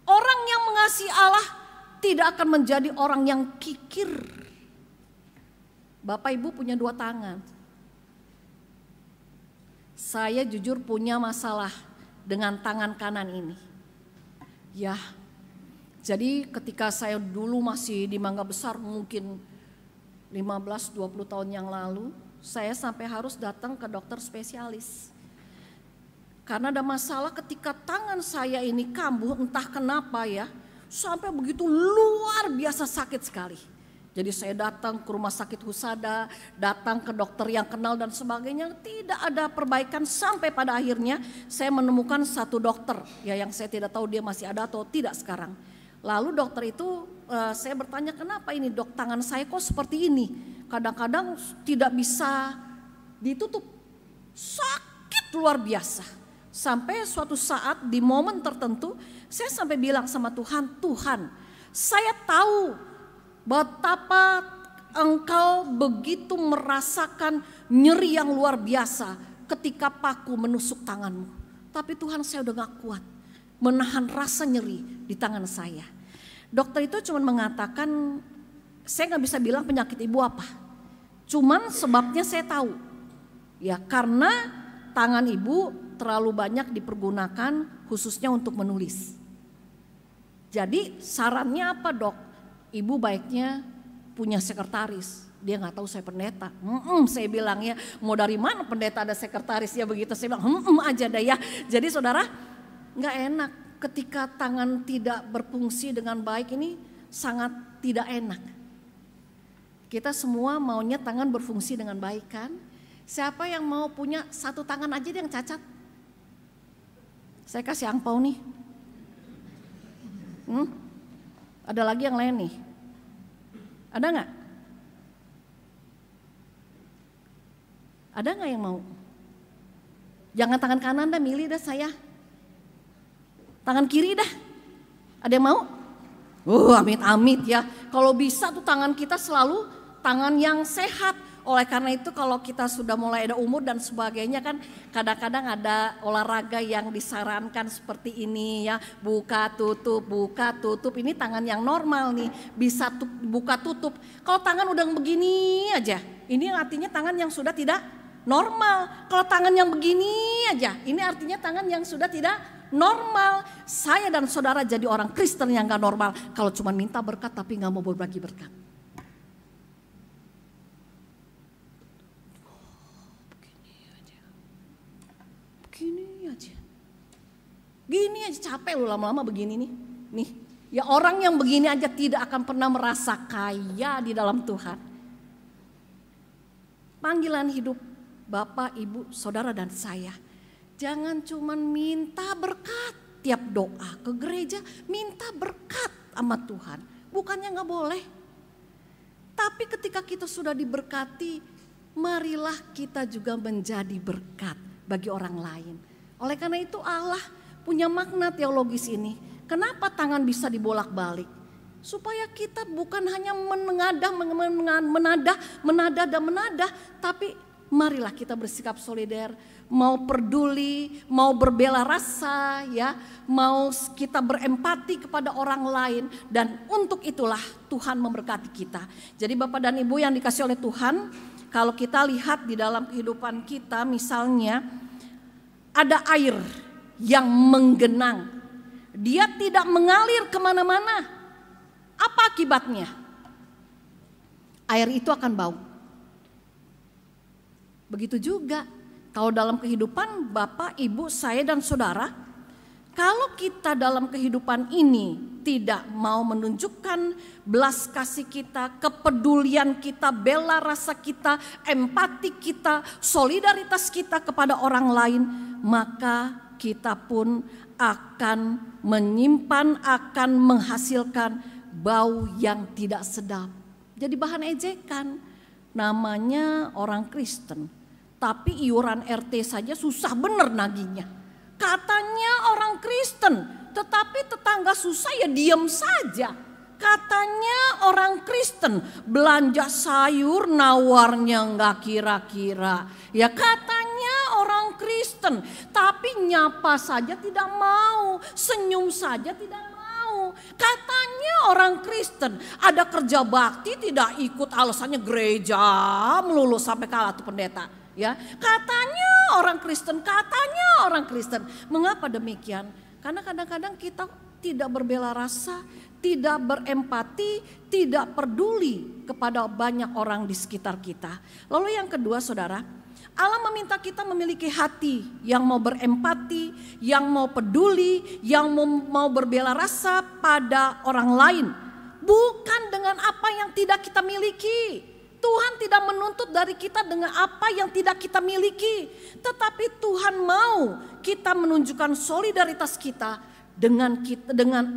Orang yang mengasihi Allah tidak akan menjadi orang yang kikir. Bapak Ibu punya 2 tangan. Saya jujur punya masalah dengan tangan kanan ini. Ya, jadi ketika saya dulu masih di Mangga Besar, mungkin 15-20 tahun yang lalu, saya sampai harus datang ke dokter spesialis. Karena ada masalah ketika tangan saya ini kambuh, entah kenapa ya, sampai begitu luar biasa sakit sekali. Jadi saya datang ke rumah sakit Husada, datang ke dokter yang kenal dan sebagainya, tidak ada perbaikan sampai pada akhirnya saya menemukan satu dokter ya yang saya tidak tahu dia masih ada atau tidak sekarang. Lalu dokter itu saya bertanya, kenapa ini dok tangan saya kok seperti ini? Kadang-kadang tidak bisa ditutup, sakit luar biasa. Sampai suatu saat di momen tertentu saya sampai bilang sama Tuhan, Tuhan saya tahu betapa Engkau begitu merasakan nyeri yang luar biasa ketika paku menusuk tanganmu. Tapi Tuhan, saya udah gak kuat menahan rasa nyeri di tangan saya. Dokter itu cuma mengatakan, saya gak bisa bilang penyakit ibu apa. Cuman sebabnya saya tahu. Ya karena tangan ibu terlalu banyak dipergunakan khususnya untuk menulis. Jadi sarannya apa dok? Ibu baiknya punya sekretaris. Dia gak tahu saya pendeta. Saya bilang ya, mau dari mana pendeta ada sekretaris ya begitu. Saya bilang aja dah ya. Jadi saudara, gak enak ketika tangan tidak berfungsi dengan baik, ini sangat tidak enak. Kita semua maunya tangan berfungsi dengan baik kan. Siapa yang mau punya satu tangan aja yang cacat? Saya kasih angpau nih. Ada lagi yang lain nih. Ada gak? Ada gak yang mau? Jangan tangan kanan dah, milih dah saya. Tangan kiri dah. Ada yang mau? Amit-amit ya. Kalau bisa tuh tangan kita selalu tangan yang sehat. Oleh karena itu kalau kita sudah mulai ada umur dan sebagainya kan kadang-kadang ada olahraga yang disarankan seperti ini ya. Buka tutup. Ini tangan yang normal nih, bisa buka tutup. Kalau tangan udah begini aja, ini artinya tangan yang sudah tidak normal. Kalau tangan yang begini aja, ini artinya tangan yang sudah tidak normal. Saya dan saudara jadi orang Kristen yang gak normal kalau cuma minta berkat tapi gak mau berbagi berkat. Gini aja capek lu lama-lama begini nih. Ya orang yang begini aja tidak akan pernah merasa kaya di dalam Tuhan. Panggilan hidup Bapak, Ibu, Saudara dan saya. Jangan cuman minta berkat tiap doa ke gereja, minta berkat sama Tuhan. Bukannya gak boleh. Tapi ketika kita sudah diberkati, marilah kita juga menjadi berkat bagi orang lain. Oleh karena itu Allah punya makna teologis ini. Kenapa tangan bisa dibolak-balik? Supaya kita bukan hanya menadah, tapi marilah kita bersikap solider, mau peduli, mau berbela rasa, ya, mau kita berempati kepada orang lain, dan untuk itulah Tuhan memberkati kita. Jadi Bapak dan Ibu yang dikasih oleh Tuhan, kalau kita lihat di dalam kehidupan kita, misalnya ada air yang menggenang, dia tidak mengalir kemana-mana. Apa akibatnya? Air itu akan bau. Begitu juga kalau dalam kehidupan Bapak, Ibu, saya dan saudara, kalau kita dalam kehidupan ini tidak mau menunjukkan belas kasih kita, kepedulian kita, bela rasa kita, empati kita, solidaritas kita kepada orang lain, maka kita pun akan menyimpan, akan menghasilkan bau yang tidak sedap. Jadi bahan ejekan, namanya orang Kristen. Tapi iuran RT saja susah bener nagihnya. Katanya orang Kristen, tetapi tetangga susah ya diam saja. Katanya orang Kristen belanja sayur nawarnya nggak kira-kira. Ya katanya orang Kristen, tapi nyapa saja tidak mau, senyum saja tidak mau. Katanya orang Kristen ada kerja bakti tidak ikut, alasannya gereja melulu sampai kalah tuh pendeta. Ya, katanya orang Kristen, katanya orang Kristen. Mengapa demikian? Karena kadang-kadang kita tidak berbela rasa, tidak berempati, tidak peduli kepada banyak orang di sekitar kita. Lalu yang kedua, saudara, Allah meminta kita memiliki hati yang mau berempati, yang mau peduli, yang mau berbela rasa pada orang lain. Bukan dengan apa yang tidak kita miliki. Tuhan tidak menuntut dari kita dengan apa yang tidak kita miliki. Tetapi Tuhan mau kita menunjukkan solidaritas kita dengan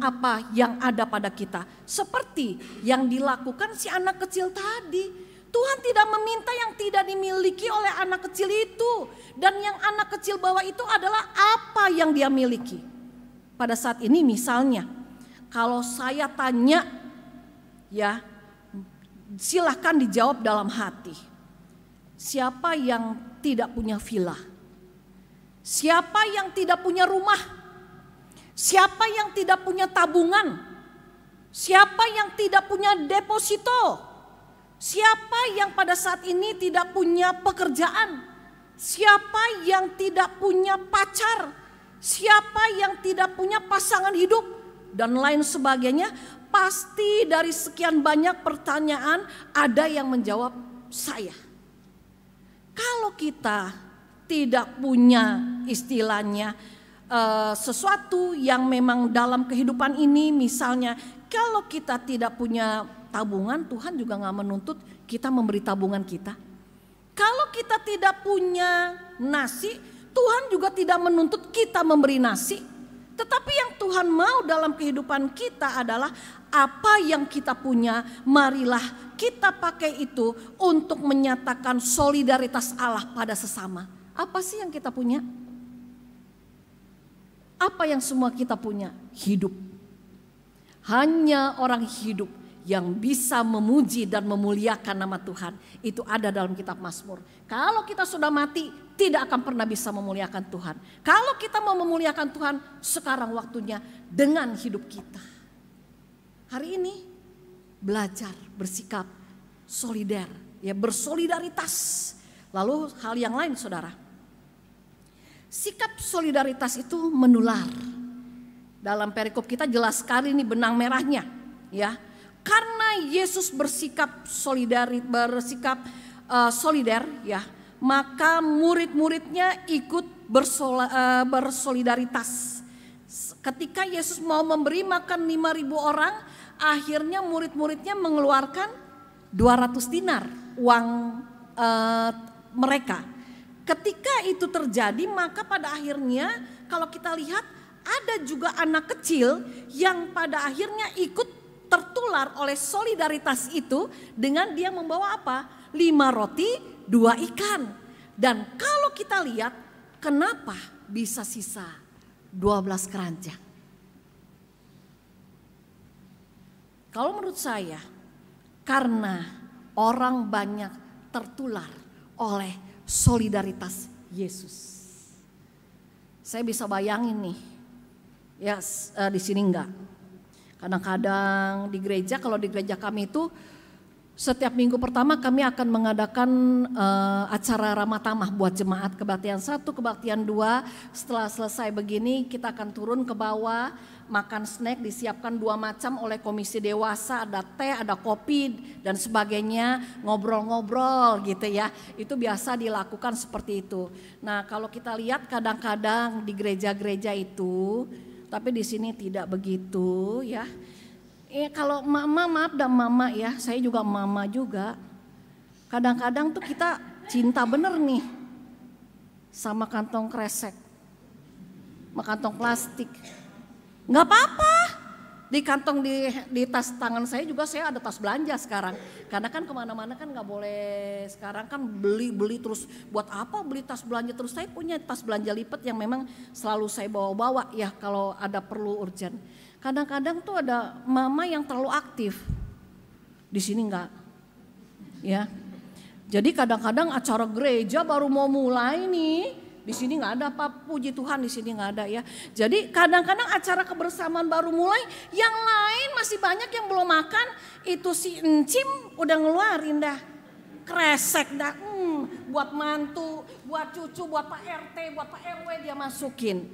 apa yang ada pada kita. Seperti yang dilakukan si anak kecil tadi. Tuhan tidak meminta yang tidak dimiliki oleh anak kecil itu. Dan yang anak kecil bawa itu adalah apa yang dia miliki. Pada saat ini misalnya, kalau saya tanya, ya, silahkan dijawab dalam hati. Siapa yang tidak punya villa? Siapa yang tidak punya rumah? Siapa yang tidak punya tabungan? Siapa yang tidak punya deposito? Siapa yang pada saat ini tidak punya pekerjaan? Siapa yang tidak punya pacar? Siapa yang tidak punya pasangan hidup? Dan lain sebagainya. Pasti dari sekian banyak pertanyaan ada yang menjawab saya. Kalau kita tidak punya istilahnya sesuatu yang memang dalam kehidupan ini, misalnya kalau kita tidak punya tabungan, Tuhan juga gak menuntut kita memberi tabungan kita. Kalau kita tidak punya nasi, Tuhan juga tidak menuntut kita memberi nasi. Tetapi yang Tuhan mau dalam kehidupan kita adalah apa yang kita punya, marilah kita pakai itu untuk menyatakan solidaritas Allah pada sesama. Apa sih yang kita punya? Apa yang semua kita punya? Hidup. Hanya orang hidup yang bisa memuji dan memuliakan nama Tuhan. Itu ada dalam kitab Mazmur. Kalau kita sudah mati, tidak akan pernah bisa memuliakan Tuhan. Kalau kita mau memuliakan Tuhan, sekarang waktunya dengan hidup kita. Hari ini belajar bersikap solider, ya, bersolidaritas. Lalu hal yang lain, saudara. Sikap solidaritas itu menular. Dalam perikop kita jelas sekali ini benang merahnya, ya. Karena Yesus bersikap solider, ya, maka murid-muridnya ikut bersolidaritas. Ketika Yesus mau memberi makan 5.000 orang, akhirnya murid-muridnya mengeluarkan 200 dinar uang mereka. Ketika itu terjadi, maka pada akhirnya kalau kita lihat ada juga anak kecil yang pada akhirnya ikut tertular oleh solidaritas itu dengan dia membawa apa? 5 roti, 2 ikan. Dan kalau kita lihat kenapa bisa sisa 12 keranjang? Kalau menurut saya karena orang banyak tertular oleh solidaritas Yesus. Saya bisa bayangin nih, ya di sini enggak. Kadang-kadang di gereja, kalau di gereja kami itu setiap minggu pertama kami akan mengadakan acara ramah tamah buat jemaat kebaktian 1, kebaktian 2. Setelah selesai begini kita akan turun ke bawah, makan snack disiapkan 2 macam oleh komisi dewasa, ada teh, ada kopi dan sebagainya, ngobrol-ngobrol gitu ya. Itu biasa dilakukan seperti itu. Nah, kalau kita lihat kadang-kadang di gereja-gereja itu, tapi di sini tidak begitu ya. Kalau mama, maaf dan mama ya, saya juga mama juga. Kadang-kadang tuh kita cinta bener nih sama kantong kresek, sama kantong plastik. Nggak apa-apa, di kantong di tas tangan saya juga saya ada tas belanja sekarang. Karena kan kemana-mana kan nggak boleh sekarang kan beli terus. Buat apa beli tas belanja terus? Saya punya tas belanja lipat yang memang selalu saya bawa-bawa ya kalau ada perlu urgent. Kadang-kadang tuh ada mama yang terlalu aktif. Di sini enggak. Ya. Jadi kadang-kadang acara gereja baru mau mulai nih, di sini nggak ada apa, puji Tuhan di sini nggak ada ya. Jadi kadang-kadang acara kebersamaan baru mulai, yang lain masih banyak yang belum makan, itu si encim udah ngeluarin dah kresek dah, buat mantu, buat cucu, buat Pak RT, buat Pak RW dia masukin.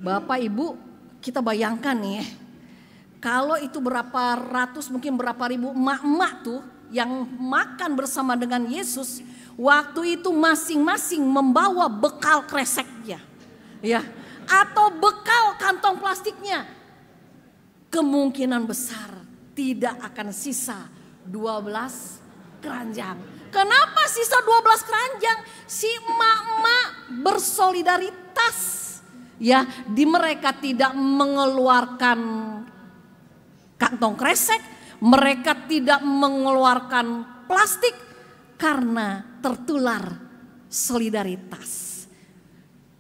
Bapak Ibu, kita bayangkan nih, kalau itu berapa ratus mungkin berapa ribu emak-emak tuh yang makan bersama dengan Yesus, waktu itu masing-masing membawa bekal kreseknya, ya, atau bekal kantong plastiknya, kemungkinan besar tidak akan sisa 12 keranjang. Kenapa sisa 12 keranjang? Si emak-emak bersolidaritas, ya, di mereka tidak mengeluarkan kantong kresek, mereka tidak mengeluarkan plastik karena tertular solidaritas.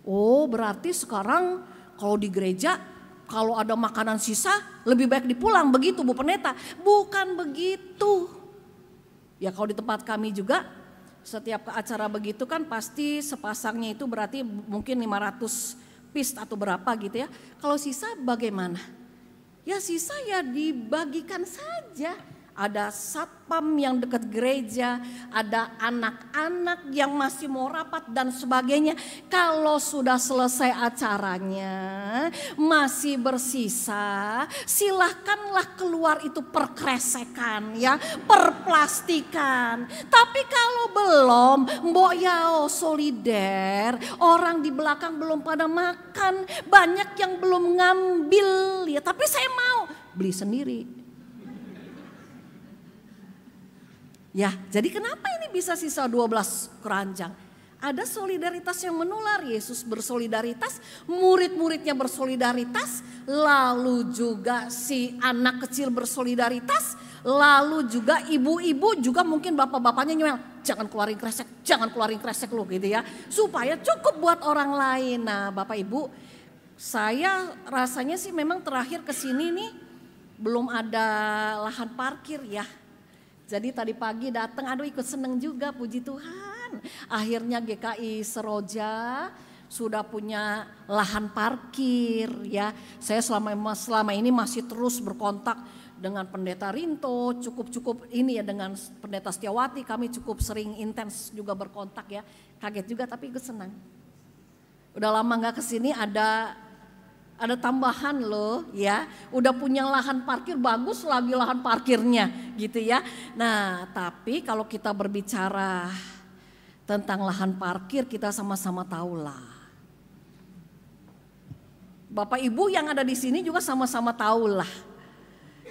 Oh, berarti sekarang kalau di gereja kalau ada makanan sisa lebih baik dipulang, begitu Bu Pendeta? Bukan begitu. Ya kalau di tempat kami juga setiap acara begitu kan pasti sepasangnya itu berarti mungkin 500 piece atau berapa gitu ya. Kalau sisa bagaimana? Ya sisa ya dibagikan saja. Ada satpam yang dekat gereja, ada anak-anak yang masih mau rapat dan sebagainya. Kalau sudah selesai acaranya masih bersisa, silahkanlah keluar itu perkresekan ya, perplastikan. Tapi kalau belum, mbok yao solider, orang di belakang belum pada makan, banyak yang belum ngambil ya. Tapi saya mau beli sendiri. Ya, jadi kenapa ini bisa sisa 12 keranjang? Ada solidaritas yang menular, Yesus bersolidaritas, murid-muridnya bersolidaritas, lalu juga si anak kecil bersolidaritas, lalu juga ibu-ibu juga mungkin bapak-bapaknya nyuel, jangan keluarin kresek lu gitu ya, supaya cukup buat orang lain. Nah Bapak Ibu, saya rasanya sih memang terakhir kesini nih belum ada lahan parkir ya. Jadi tadi pagi datang, aduh ikut seneng juga, puji Tuhan. Akhirnya GKI Seroja sudah punya lahan parkir ya. Saya selama ini masih terus berkontak dengan Pendeta Rinto, cukup ini ya, dengan Pendeta Setiawati kami cukup sering intens juga berkontak ya. Kaget juga tapi ikut senang. Udah lama gak kesini ada tambahan loh ya, udah punya lahan parkir, bagus lagi lahan parkirnya gitu ya. Nah tapi kalau kita berbicara tentang lahan parkir, kita sama-sama tahulah. Bapak Ibu yang ada di sini juga sama-sama tahulah.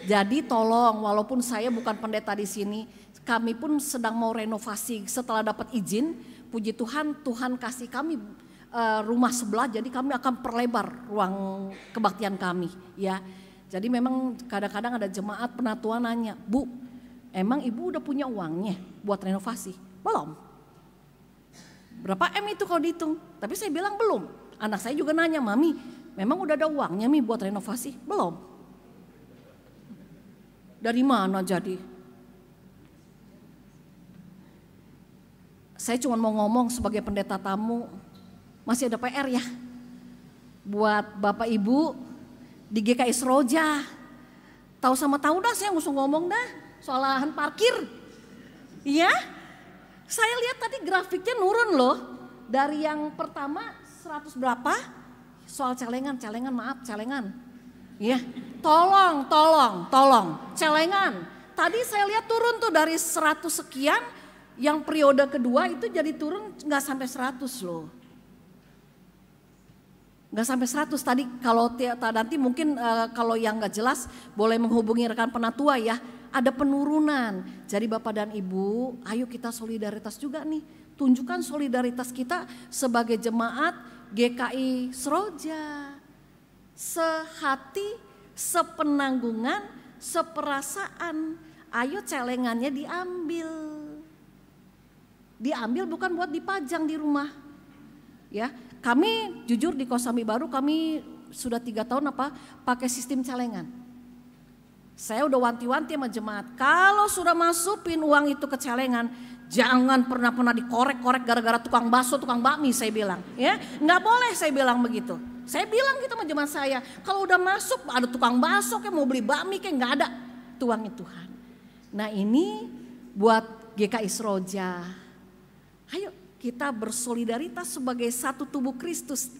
Jadi tolong, walaupun saya bukan pendeta di sini, kami pun sedang mau renovasi setelah dapat izin. Puji Tuhan, Tuhan kasih kami rumah sebelah, jadi kami akan perlebar ruang kebaktian kami ya. Jadi memang kadang-kadang ada jemaat penatua nanya, Bu, emang ibu udah punya uangnya buat renovasi? Belum. Berapa M itu kalau dihitung? Tapi saya bilang belum. Anak saya juga nanya, Mami, memang udah ada uangnya Mi buat renovasi? Belum. Dari mana jadi? Saya cuma mau ngomong sebagai pendeta tamu, masih ada PR ya buat Bapak Ibu di GKI Seroja. Tahu sama tahu dah, saya nggak usah ngomong dah soal lahan parkir. Ya, saya lihat tadi grafiknya nurun loh. Dari yang pertama 100 berapa, soal celengan. Ya, tolong. Celengan. Tadi saya lihat turun tuh dari 100 sekian, yang periode kedua itu jadi turun nggak sampai 100 loh. Nggak sampai 100 tadi, kalau nanti mungkin kalau yang nggak jelas boleh menghubungi rekan penatua ya. Ada penurunan. Jadi Bapak dan Ibu, ayo kita solidaritas juga nih. Tunjukkan solidaritas kita sebagai jemaat GKI Seroja. Sehati, sepenanggungan, seperasaan. Ayo celengannya diambil. Diambil bukan buat dipajang di rumah. Ya, kami jujur di Kosambi Baru kami sudah 3 tahun pakai sistem celengan. Saya udah wanti-wanti sama jemaat, kalau sudah masukin uang itu ke celengan, jangan pernah dikorek-korek gara-gara tukang bakso, tukang bakmi, saya bilang. Ya, nggak boleh saya bilang begitu. Saya bilang gitu sama jemaat saya, kalau udah masuk ada tukang bakso kayak mau beli bakmi kayak nggak ada, tuangnya Tuhan. Nah ini buat GKI Seroja, ayo kita bersolidaritas sebagai satu tubuh Kristus.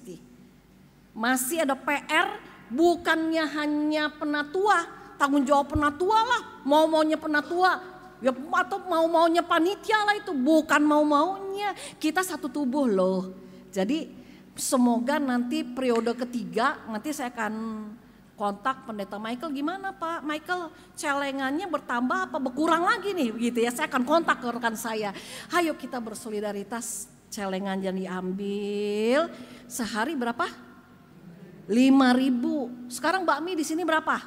Masih ada PR, bukannya hanya penatua, tanggung jawab penatua lah, mau-maunya penatua, ya atau mau-maunya panitia lah, itu bukan mau-maunya, kita satu tubuh loh. Jadi semoga nanti periode ketiga nanti saya akan kontak Pendeta Michael, gimana Pak Michael, celengannya bertambah apa berkurang lagi nih gitu ya, saya akan kontak ke rekan saya. Ayo kita bersolidaritas, celengan yang diambil sehari berapa? 5.000. Sekarang bakmi di sini berapa?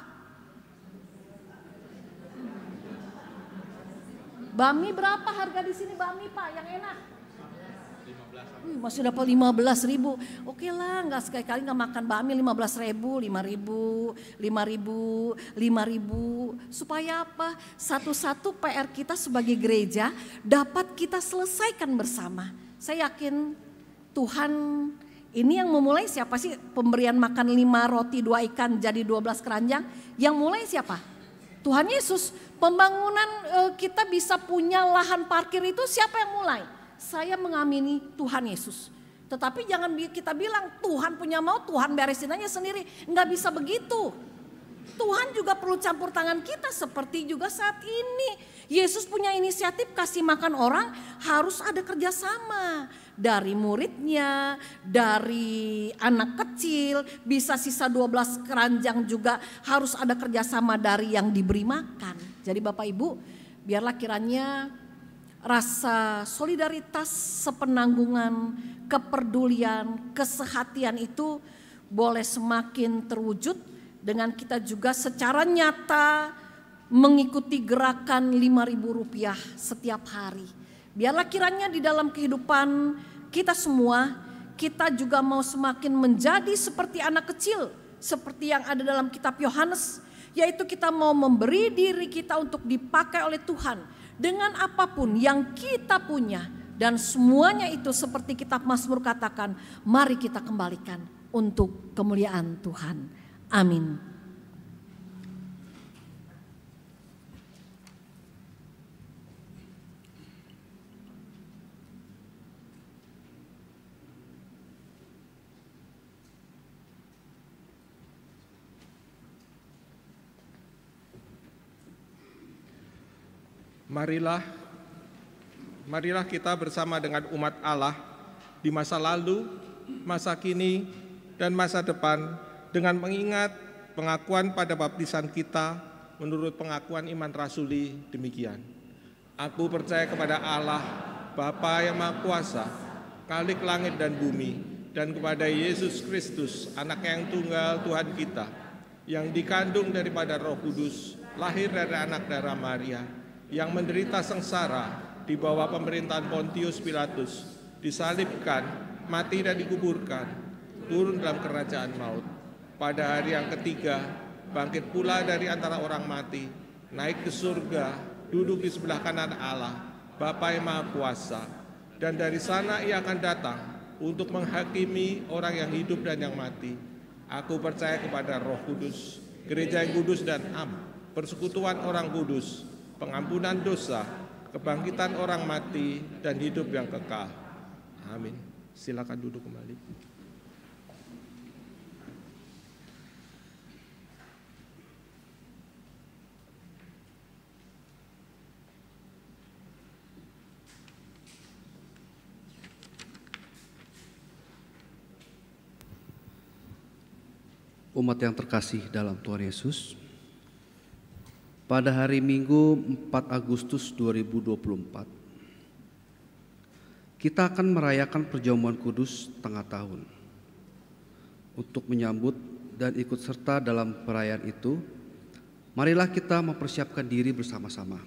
Bakmi berapa harga di sini bakmi Pak yang enak? Masih dapat 15.000. Oke lah, nggak sekali-kali nggak makan bakmi 15.000, 5.000. Supaya apa? Satu-satu PR kita sebagai gereja dapat kita selesaikan bersama. Saya yakin Tuhan ini yang memulai siapa sih? Pemberian makan 5 roti 2 ikan jadi 12 keranjang. Yang mulai siapa? Tuhan Yesus. Pembangunan kita bisa punya lahan parkir itu siapa yang mulai? Saya mengamini Tuhan Yesus. Tetapi jangan kita bilang Tuhan punya mau, Tuhan beresin aja sendiri. Enggak bisa begitu. Tuhan juga perlu campur tangan kita seperti juga saat ini. Yesus punya inisiatif kasih makan orang, harus ada kerjasama. Dari muridnya, dari anak kecil, bisa sisa 12 keranjang juga harus ada kerjasama dari yang diberi makan. Jadi Bapak Ibu, biarlah kiranya rasa solidaritas, sepenanggungan, kepedulian, kesehatian itu boleh semakin terwujud dengan kita juga secara nyata mengikuti gerakan Rp5.000 setiap hari. Biarlah kiranya di dalam kehidupan kita semua, kita juga mau semakin menjadi seperti anak kecil, seperti yang ada dalam kitab Yohanes, yaitu kita mau memberi diri kita untuk dipakai oleh Tuhan dengan apapun yang kita punya, dan semuanya itu seperti kitab Mazmur katakan, mari kita kembalikan untuk kemuliaan Tuhan. Amin. Marilah kita bersama dengan umat Allah di masa lalu, masa kini, dan masa depan dengan mengingat pengakuan pada baptisan kita menurut pengakuan iman rasuli demikian. Aku percaya kepada Allah, Bapa yang Maha Kuasa, Khalik langit dan bumi, dan kepada Yesus Kristus, Anak yang tunggal Tuhan kita, yang dikandung daripada Roh Kudus, lahir dari anak darah Maria, yang menderita sengsara di bawah pemerintahan Pontius Pilatus, disalibkan, mati dan dikuburkan, turun dalam kerajaan maut. Pada hari yang ketiga, bangkit pula dari antara orang mati, naik ke surga, duduk di sebelah kanan Allah, Bapa yang Maha Kuasa. Dan dari sana ia akan datang untuk menghakimi orang yang hidup dan yang mati. Aku percaya kepada Roh Kudus, gereja yang kudus dan am, persekutuan orang kudus, pengampunan dosa, kebangkitan orang mati, dan hidup yang kekal. Amin. Silakan duduk kembali. Umat yang terkasih dalam Tuhan Yesus, pada hari Minggu 4 Agustus 2024, kita akan merayakan perjamuan kudus tengah tahun. Untuk menyambut dan ikut serta dalam perayaan itu, marilah kita mempersiapkan diri bersama-sama.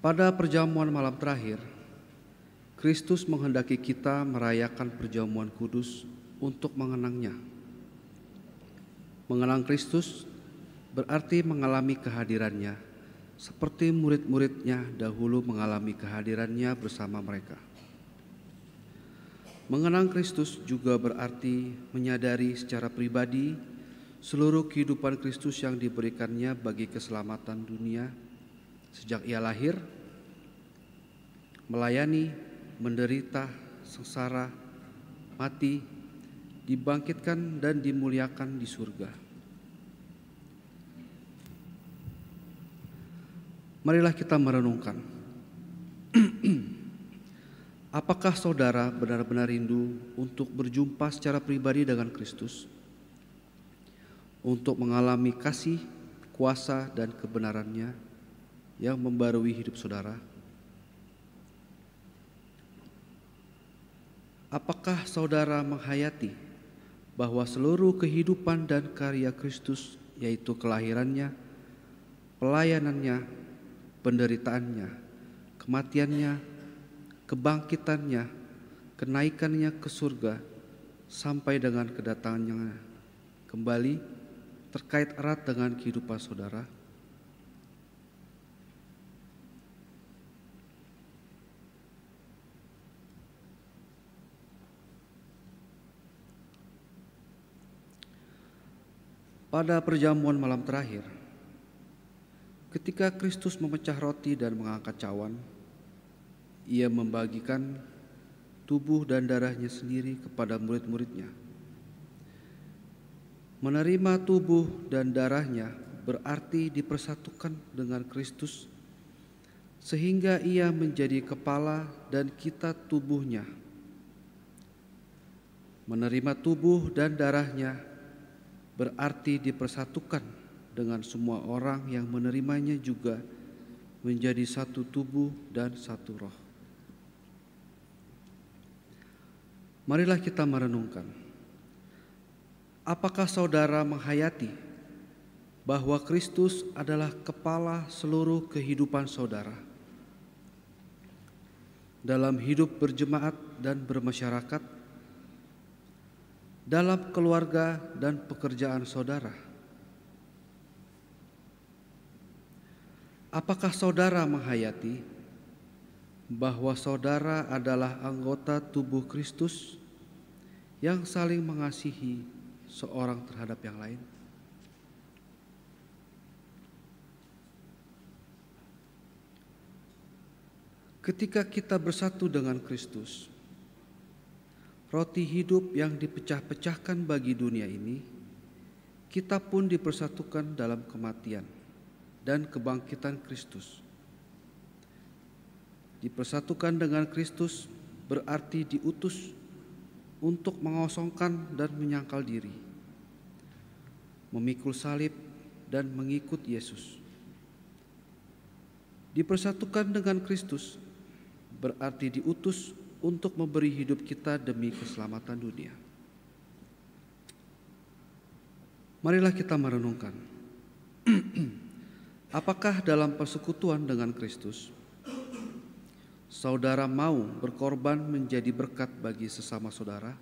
Pada perjamuan malam terakhir, Kristus menghendaki kita merayakan perjamuan kudus untuk mengenangnya. Mengenang Kristus berarti mengalami kehadirannya, seperti murid-muridnya dahulu mengalami kehadirannya bersama mereka. Mengenang Kristus juga berarti menyadari secara pribadi seluruh kehidupan Kristus yang diberikannya bagi keselamatan dunia sejak ia lahir, melayani, menderita, sengsara, mati, dibangkitkan dan dimuliakan di surga. Marilah kita merenungkan. Apakah saudara benar-benar rindu untuk berjumpa secara pribadi dengan Kristus? Untuk mengalami kasih, kuasa, dan kebenarannya yang membarui hidup saudara? Apakah saudara menghayati bahwa seluruh kehidupan dan karya Kristus, yaitu kelahirannya, pelayanannya, penderitaannya, kematiannya, kebangkitannya, kenaikannya ke surga, sampai dengan kedatangannya kembali, terkait erat dengan kehidupan saudara? Pada perjamuan malam terakhir, ketika Kristus memecah roti dan mengangkat cawan, ia membagikan tubuh dan darahnya sendiri kepada murid-muridnya. Menerima tubuh dan darahnya berarti dipersatukan dengan Kristus, sehingga ia menjadi kepala dan kita tubuhnya. Menerima tubuh dan darahnya berarti dipersatukan dengan semua orang yang menerimanya juga menjadi satu tubuh dan satu roh. Marilah kita merenungkan. Apakah saudara menghayati bahwa Kristus adalah kepala seluruh kehidupan saudara? Dalam hidup berjemaat dan bermasyarakat, dalam keluarga dan pekerjaan saudara. Apakah saudara menghayati bahwa saudara adalah anggota tubuh Kristus yang saling mengasihi seorang terhadap yang lain? Ketika kita bersatu dengan Kristus, roti hidup yang dipecah-pecahkan bagi dunia ini, kita pun dipersatukan dalam kematian dan kebangkitan Kristus. Dipersatukan dengan Kristus berarti diutus untuk mengosongkan dan menyangkal diri, memikul salib dan mengikut Yesus. Dipersatukan dengan Kristus berarti diutus untuk memberi hidup kita demi keselamatan dunia. Marilah kita merenungkan. Apakah dalam persekutuan dengan Kristus, saudara mau berkorban menjadi berkat bagi sesama saudara?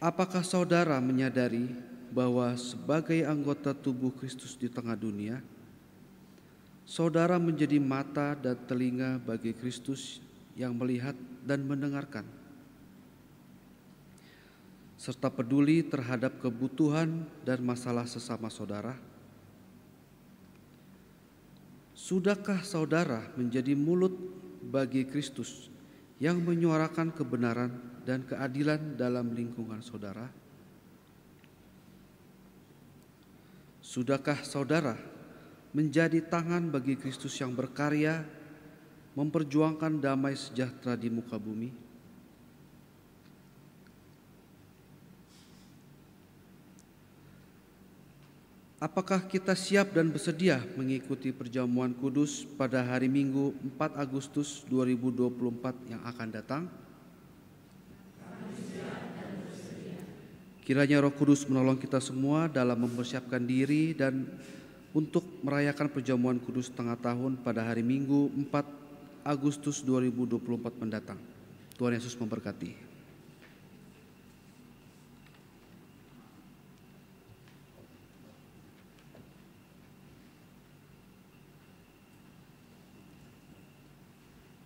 Apakah saudara menyadari bahwa sebagai anggota tubuh Kristus di tengah dunia, saudara menjadi mata dan telinga bagi Kristus yang melihat dan mendengarkan, serta peduli terhadap kebutuhan dan masalah sesama saudara? Sudahkah saudara menjadi mulut bagi Kristus yang menyuarakan kebenaran dan keadilan dalam lingkungan saudara? Sudahkah saudara menjadi tangan bagi Kristus yang berkarya memperjuangkan damai sejahtera di muka bumi? Apakah kita siap dan bersedia mengikuti perjamuan kudus pada hari Minggu 4 Agustus 2024 yang akan datang? Kiranya Roh Kudus menolong kita semua dalam mempersiapkan diri dan untuk merayakan perjamuan kudus tengah tahun pada hari Minggu 4 Agustus 2024 mendatang. Tuhan Yesus memberkati.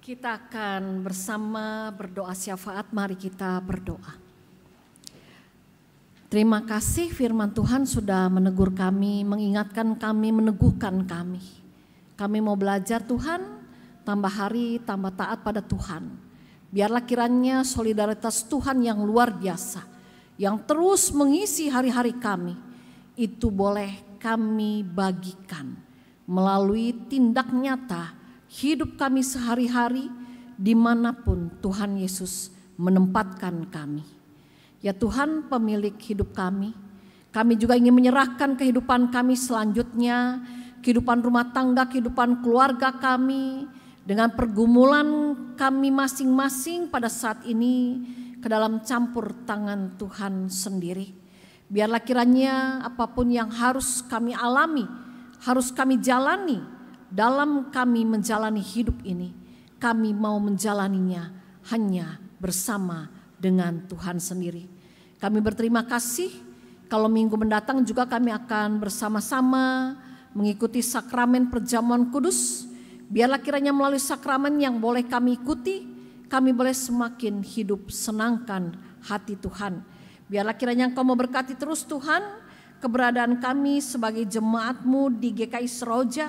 Kita akan bersama berdoa syafaat, mari kita berdoa. Terima kasih firman Tuhan sudah menegur kami, mengingatkan kami, meneguhkan kami. Kami mau belajar Tuhan, tambah hari, tambah taat pada Tuhan. Biarlah kiranya solidaritas Tuhan yang luar biasa, yang terus mengisi hari-hari kami, itu boleh kami bagikan melalui tindak nyata hidup kami sehari-hari dimanapun Tuhan Yesus menempatkan kami. Ya Tuhan, pemilik hidup kami juga ingin menyerahkan kehidupan kami selanjutnya, kehidupan rumah tangga, kehidupan keluarga kami, dengan pergumulan kami masing-masing pada saat ini ke dalam campur tangan Tuhan sendiri. Biarlah kiranya apapun yang harus kami alami, harus kami jalani, dalam kami menjalani hidup ini, kami mau menjalaninya hanya bersama dengan Tuhan sendiri. Kami berterima kasih kalau minggu mendatang juga kami akan bersama-sama mengikuti sakramen perjamuan kudus. Biarlah kiranya melalui sakramen yang boleh kami ikuti, kami boleh semakin hidup senangkan hati Tuhan. Biarlah kiranya Engkau memberkati terus Tuhan keberadaan kami sebagai jemaat-Mu di GKI Seroja.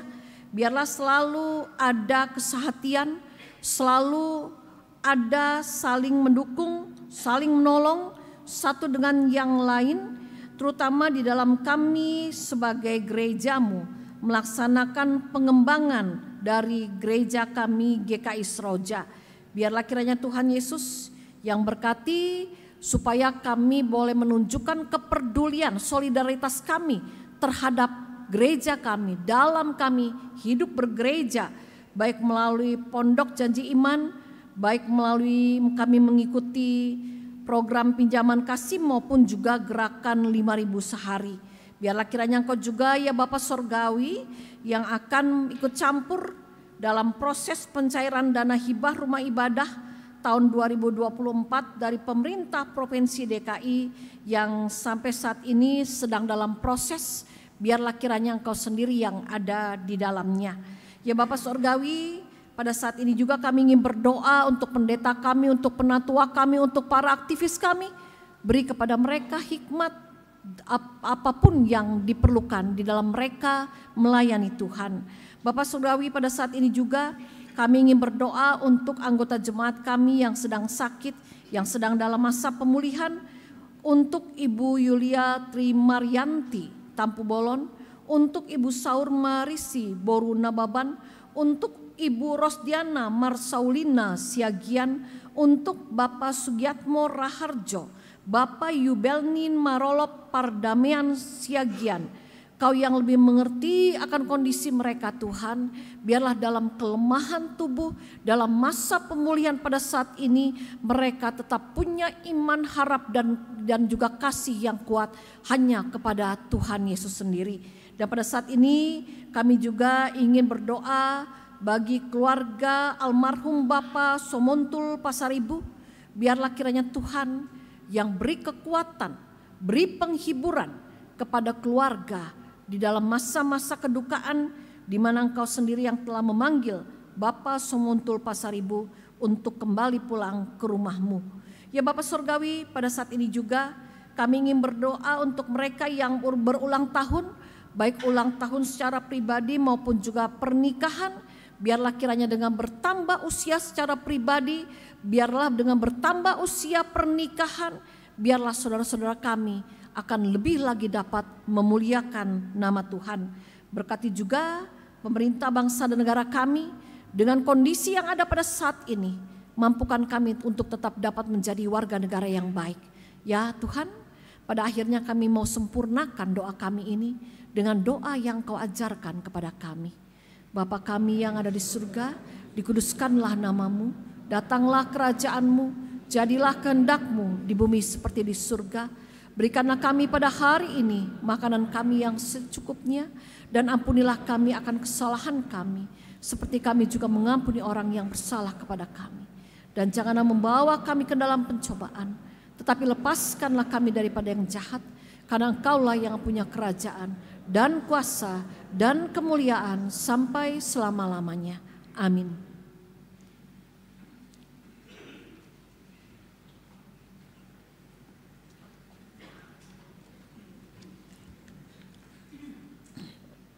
Biarlah selalu ada kesehatian, selalu ada saling mendukung, saling menolong satu dengan yang lain, terutama di dalam kami sebagai gereja-Mu melaksanakan pengembangan dari gereja kami GKI Seroja. Biarlah kiranya Tuhan Yesus yang berkati supaya kami boleh menunjukkan kepedulian, solidaritas kami terhadap gereja kami, dalam kami hidup bergereja, baik melalui pondok janji iman, baik melalui kami mengikuti program pinjaman kasih maupun juga gerakan 5.000 sehari. Biarlah kiranya Engkau juga ya Bapa Sorgawi yang akan ikut campur dalam proses pencairan dana hibah rumah ibadah tahun 2024 dari pemerintah Provinsi DKI yang sampai saat ini sedang dalam proses. Biarlah kiranya Engkau sendiri yang ada di dalamnya. Ya Bapak Sorgawi, pada saat ini juga kami ingin berdoa untuk pendeta kami, untuk penatua kami, untuk para aktivis kami. Beri kepada mereka hikmat apapun yang diperlukan di dalam mereka melayani Tuhan. Bapak Sorgawi, pada saat ini juga kami ingin berdoa untuk anggota jemaat kami yang sedang sakit, yang sedang dalam masa pemulihan. Untuk Ibu Yulia Trimaryanti Tampu Bolon, untuk Ibu Saur Marisi Boru Nababan, untuk Ibu Rosdiana Marsaulina Siagian, untuk Bapak Sugiatmo Raharjo, Bapak Yubelnin Marolop Pardamean Siagian. Kau yang lebih mengerti akan kondisi mereka Tuhan, biarlah dalam kelemahan tubuh, dalam masa pemulihan pada saat ini, mereka tetap punya iman, harap dan juga kasih yang kuat hanya kepada Tuhan Yesus sendiri. Dan pada saat ini kami juga ingin berdoa bagi keluarga almarhum Bapak Somontul Pasaribu. Biarlah kiranya Tuhan yang beri kekuatan, beri penghiburan kepada keluarga di dalam masa-masa kedukaan di mana Engkau sendiri yang telah memanggil Bapak Somontul Pasaribu untuk kembali pulang ke rumah-Mu. Ya Bapak Sorgawi, pada saat ini juga kami ingin berdoa untuk mereka yang berulang tahun, baik ulang tahun secara pribadi maupun juga pernikahan. Biarlah kiranya dengan bertambah usia secara pribadi, biarlah dengan bertambah usia pernikahan, biarlah saudara-saudara kami akan lebih lagi dapat memuliakan nama Tuhan. Berkati juga pemerintah bangsa dan negara kami dengan kondisi yang ada pada saat ini. Mampukan kami untuk tetap dapat menjadi warga negara yang baik. Ya Tuhan, pada akhirnya kami mau sempurnakan doa kami ini dengan doa yang Kau ajarkan kepada kami. Bapa kami yang ada di surga, dikuduskanlah nama-Mu, datanglah kerajaan-Mu, jadilah kehendak-Mu di bumi seperti di surga. Berikanlah kami pada hari ini makanan kami yang secukupnya, dan ampunilah kami akan kesalahan kami, seperti kami juga mengampuni orang yang bersalah kepada kami. Dan janganlah membawa kami ke dalam pencobaan, tetapi lepaskanlah kami daripada yang jahat, karena Engkaulah yang punya kerajaan dan kuasa dan kemuliaan sampai selama-lamanya. Amin.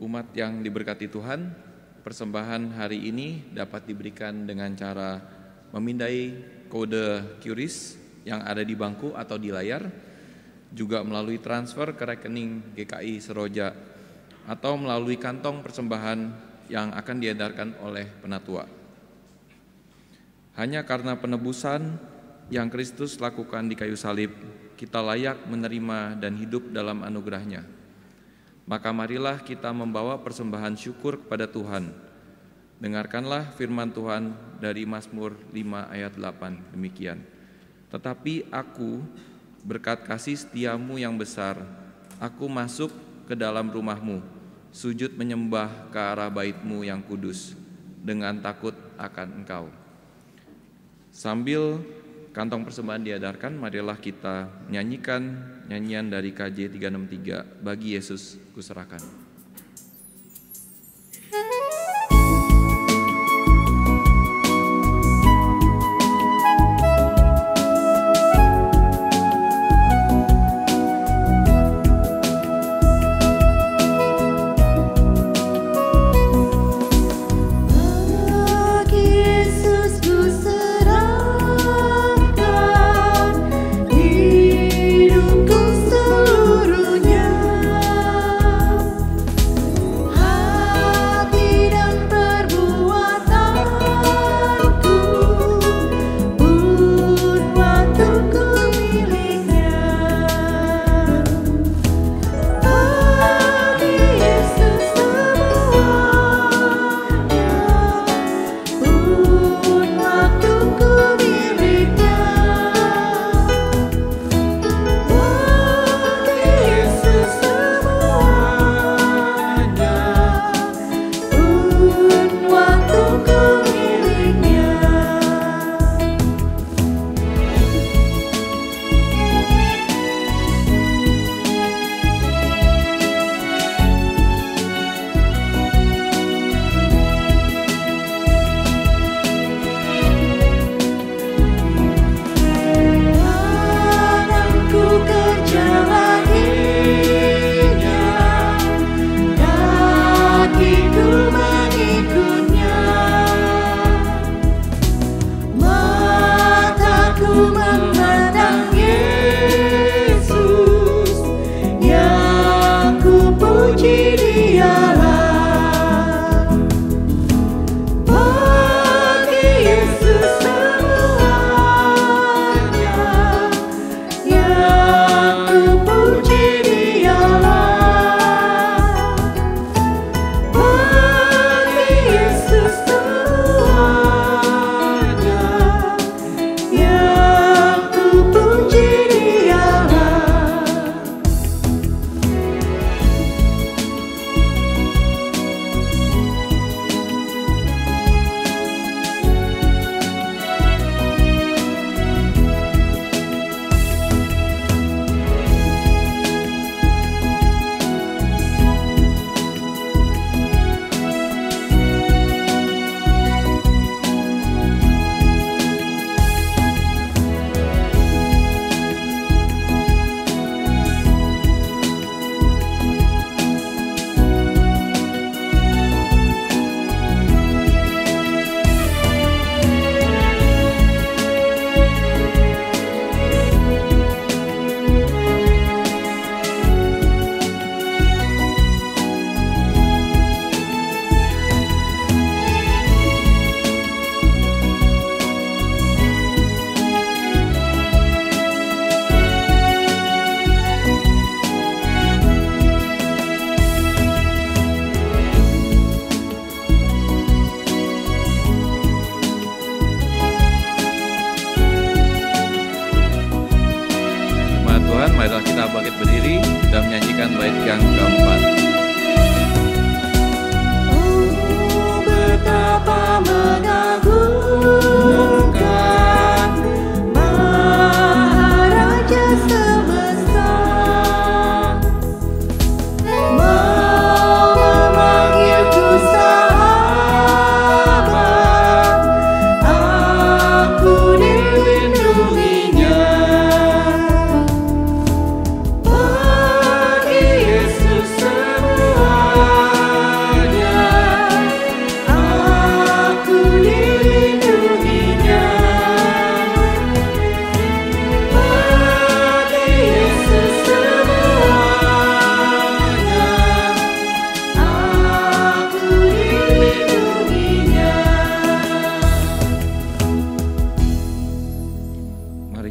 Umat yang diberkati Tuhan, persembahan hari ini dapat diberikan dengan cara memindai kode QRIS yang ada di bangku atau di layar, juga melalui transfer ke rekening GKI Seroja, atau melalui kantong persembahan yang akan diedarkan oleh penatua. Hanya karena penebusan yang Kristus lakukan di kayu salib, kita layak menerima dan hidup dalam anugerah-Nya. Maka marilah kita membawa persembahan syukur kepada Tuhan. Dengarkanlah firman Tuhan dari Mazmur 5 ayat 8, demikian. Tetapi aku, berkat kasih setiamu yang besar, aku masuk ke dalam rumahmu, sujud menyembah ke arah bait-Mu yang kudus, dengan takut akan Engkau. Sambil kantong persembahan diedarkan, marilah kita nyanyikan nyanyian dari KJ 363, Bagi Yesus Kuserahkan.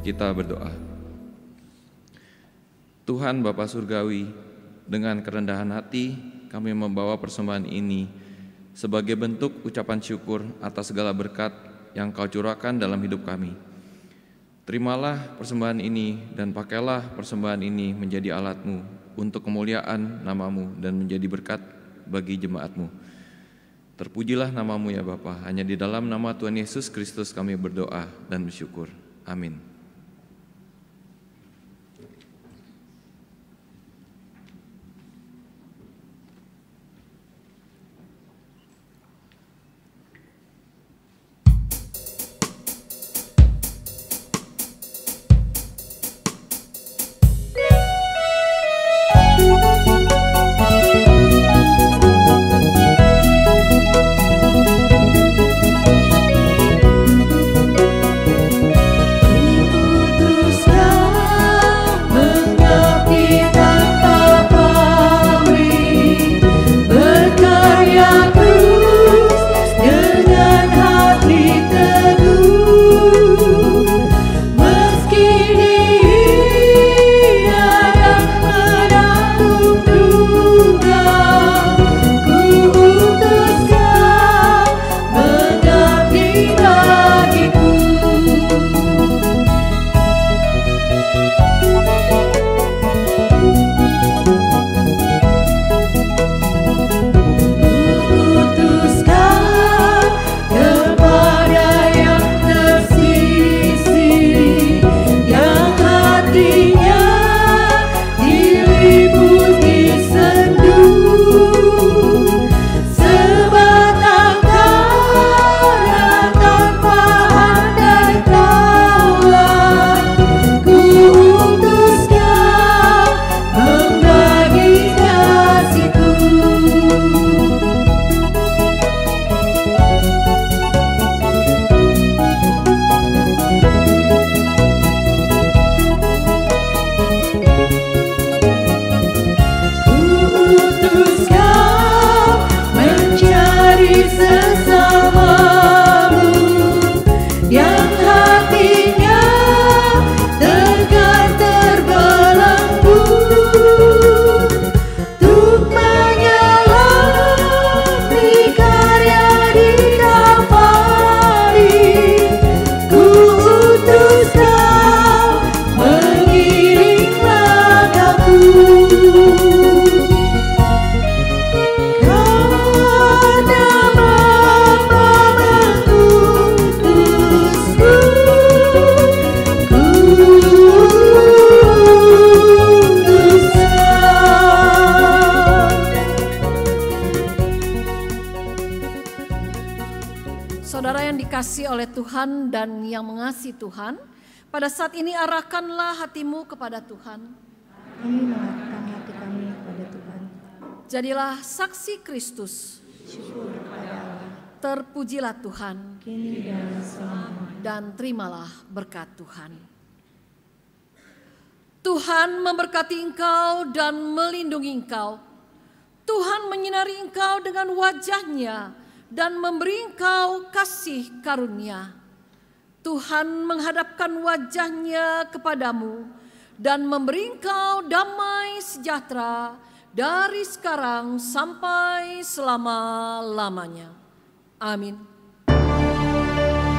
Kita berdoa. Tuhan Bapa Surgawi, dengan kerendahan hati kami membawa persembahan ini sebagai bentuk ucapan syukur atas segala berkat yang Kau curahkan dalam hidup kami. Terimalah persembahan ini dan pakailah persembahan ini menjadi alat-Mu untuk kemuliaan nama-Mu dan menjadi berkat bagi jemaat-Mu. Terpujilah nama-Mu ya Bapa, hanya di dalam nama Tuhan Yesus Kristus kami berdoa dan bersyukur. Amin. Oleh Tuhan dan yang mengasihi Tuhan, pada saat ini arahkanlah hatimu kepada Tuhan. Kami mengarahkan hati kami kepada Tuhan. Jadilah saksi Kristus. Syukur kepada Allah. Terpujilah Tuhan. Kini dan selamanya. Dan terimalah berkat Tuhan. Tuhan memberkati engkau dan melindungi engkau. Tuhan menyinari engkau dengan wajah-Nya dan memberi engkau kasih karunia. Tuhan menghadapkan wajah-Nya kepadamu dan memberi engkau damai sejahtera dari sekarang sampai selama-lamanya. Amin. Haleluya,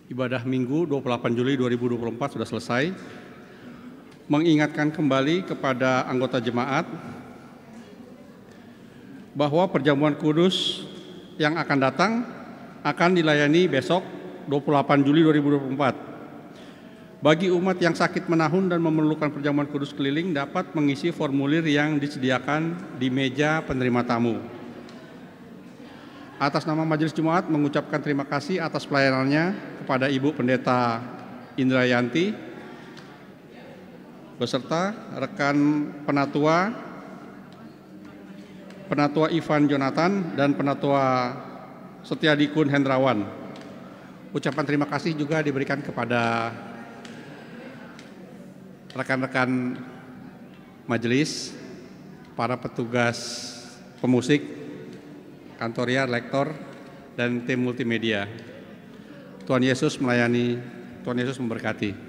ibadah Minggu 28 Juli 2024 sudah selesai. Mengingatkan kembali kepada anggota jemaat bahwa perjamuan kudus yang akan datang akan dilayani besok 28 Juli 2024. Bagi umat yang sakit menahun dan memerlukan perjamuan kudus keliling dapat mengisi formulir yang disediakan di meja penerima tamu. Atas nama Majelis Jemaat mengucapkan terima kasih atas pelayanannya kepada Ibu Pendeta Indrayanti beserta rekan penatua Ivan Jonathan dan penatua Setiadikun Hendrawan. Ucapan terima kasih juga diberikan kepada rekan-rekan majelis, para petugas pemusik, kantoriar, lektor, dan tim multimedia. Tuhan Yesus melayani, Tuhan Yesus memberkati.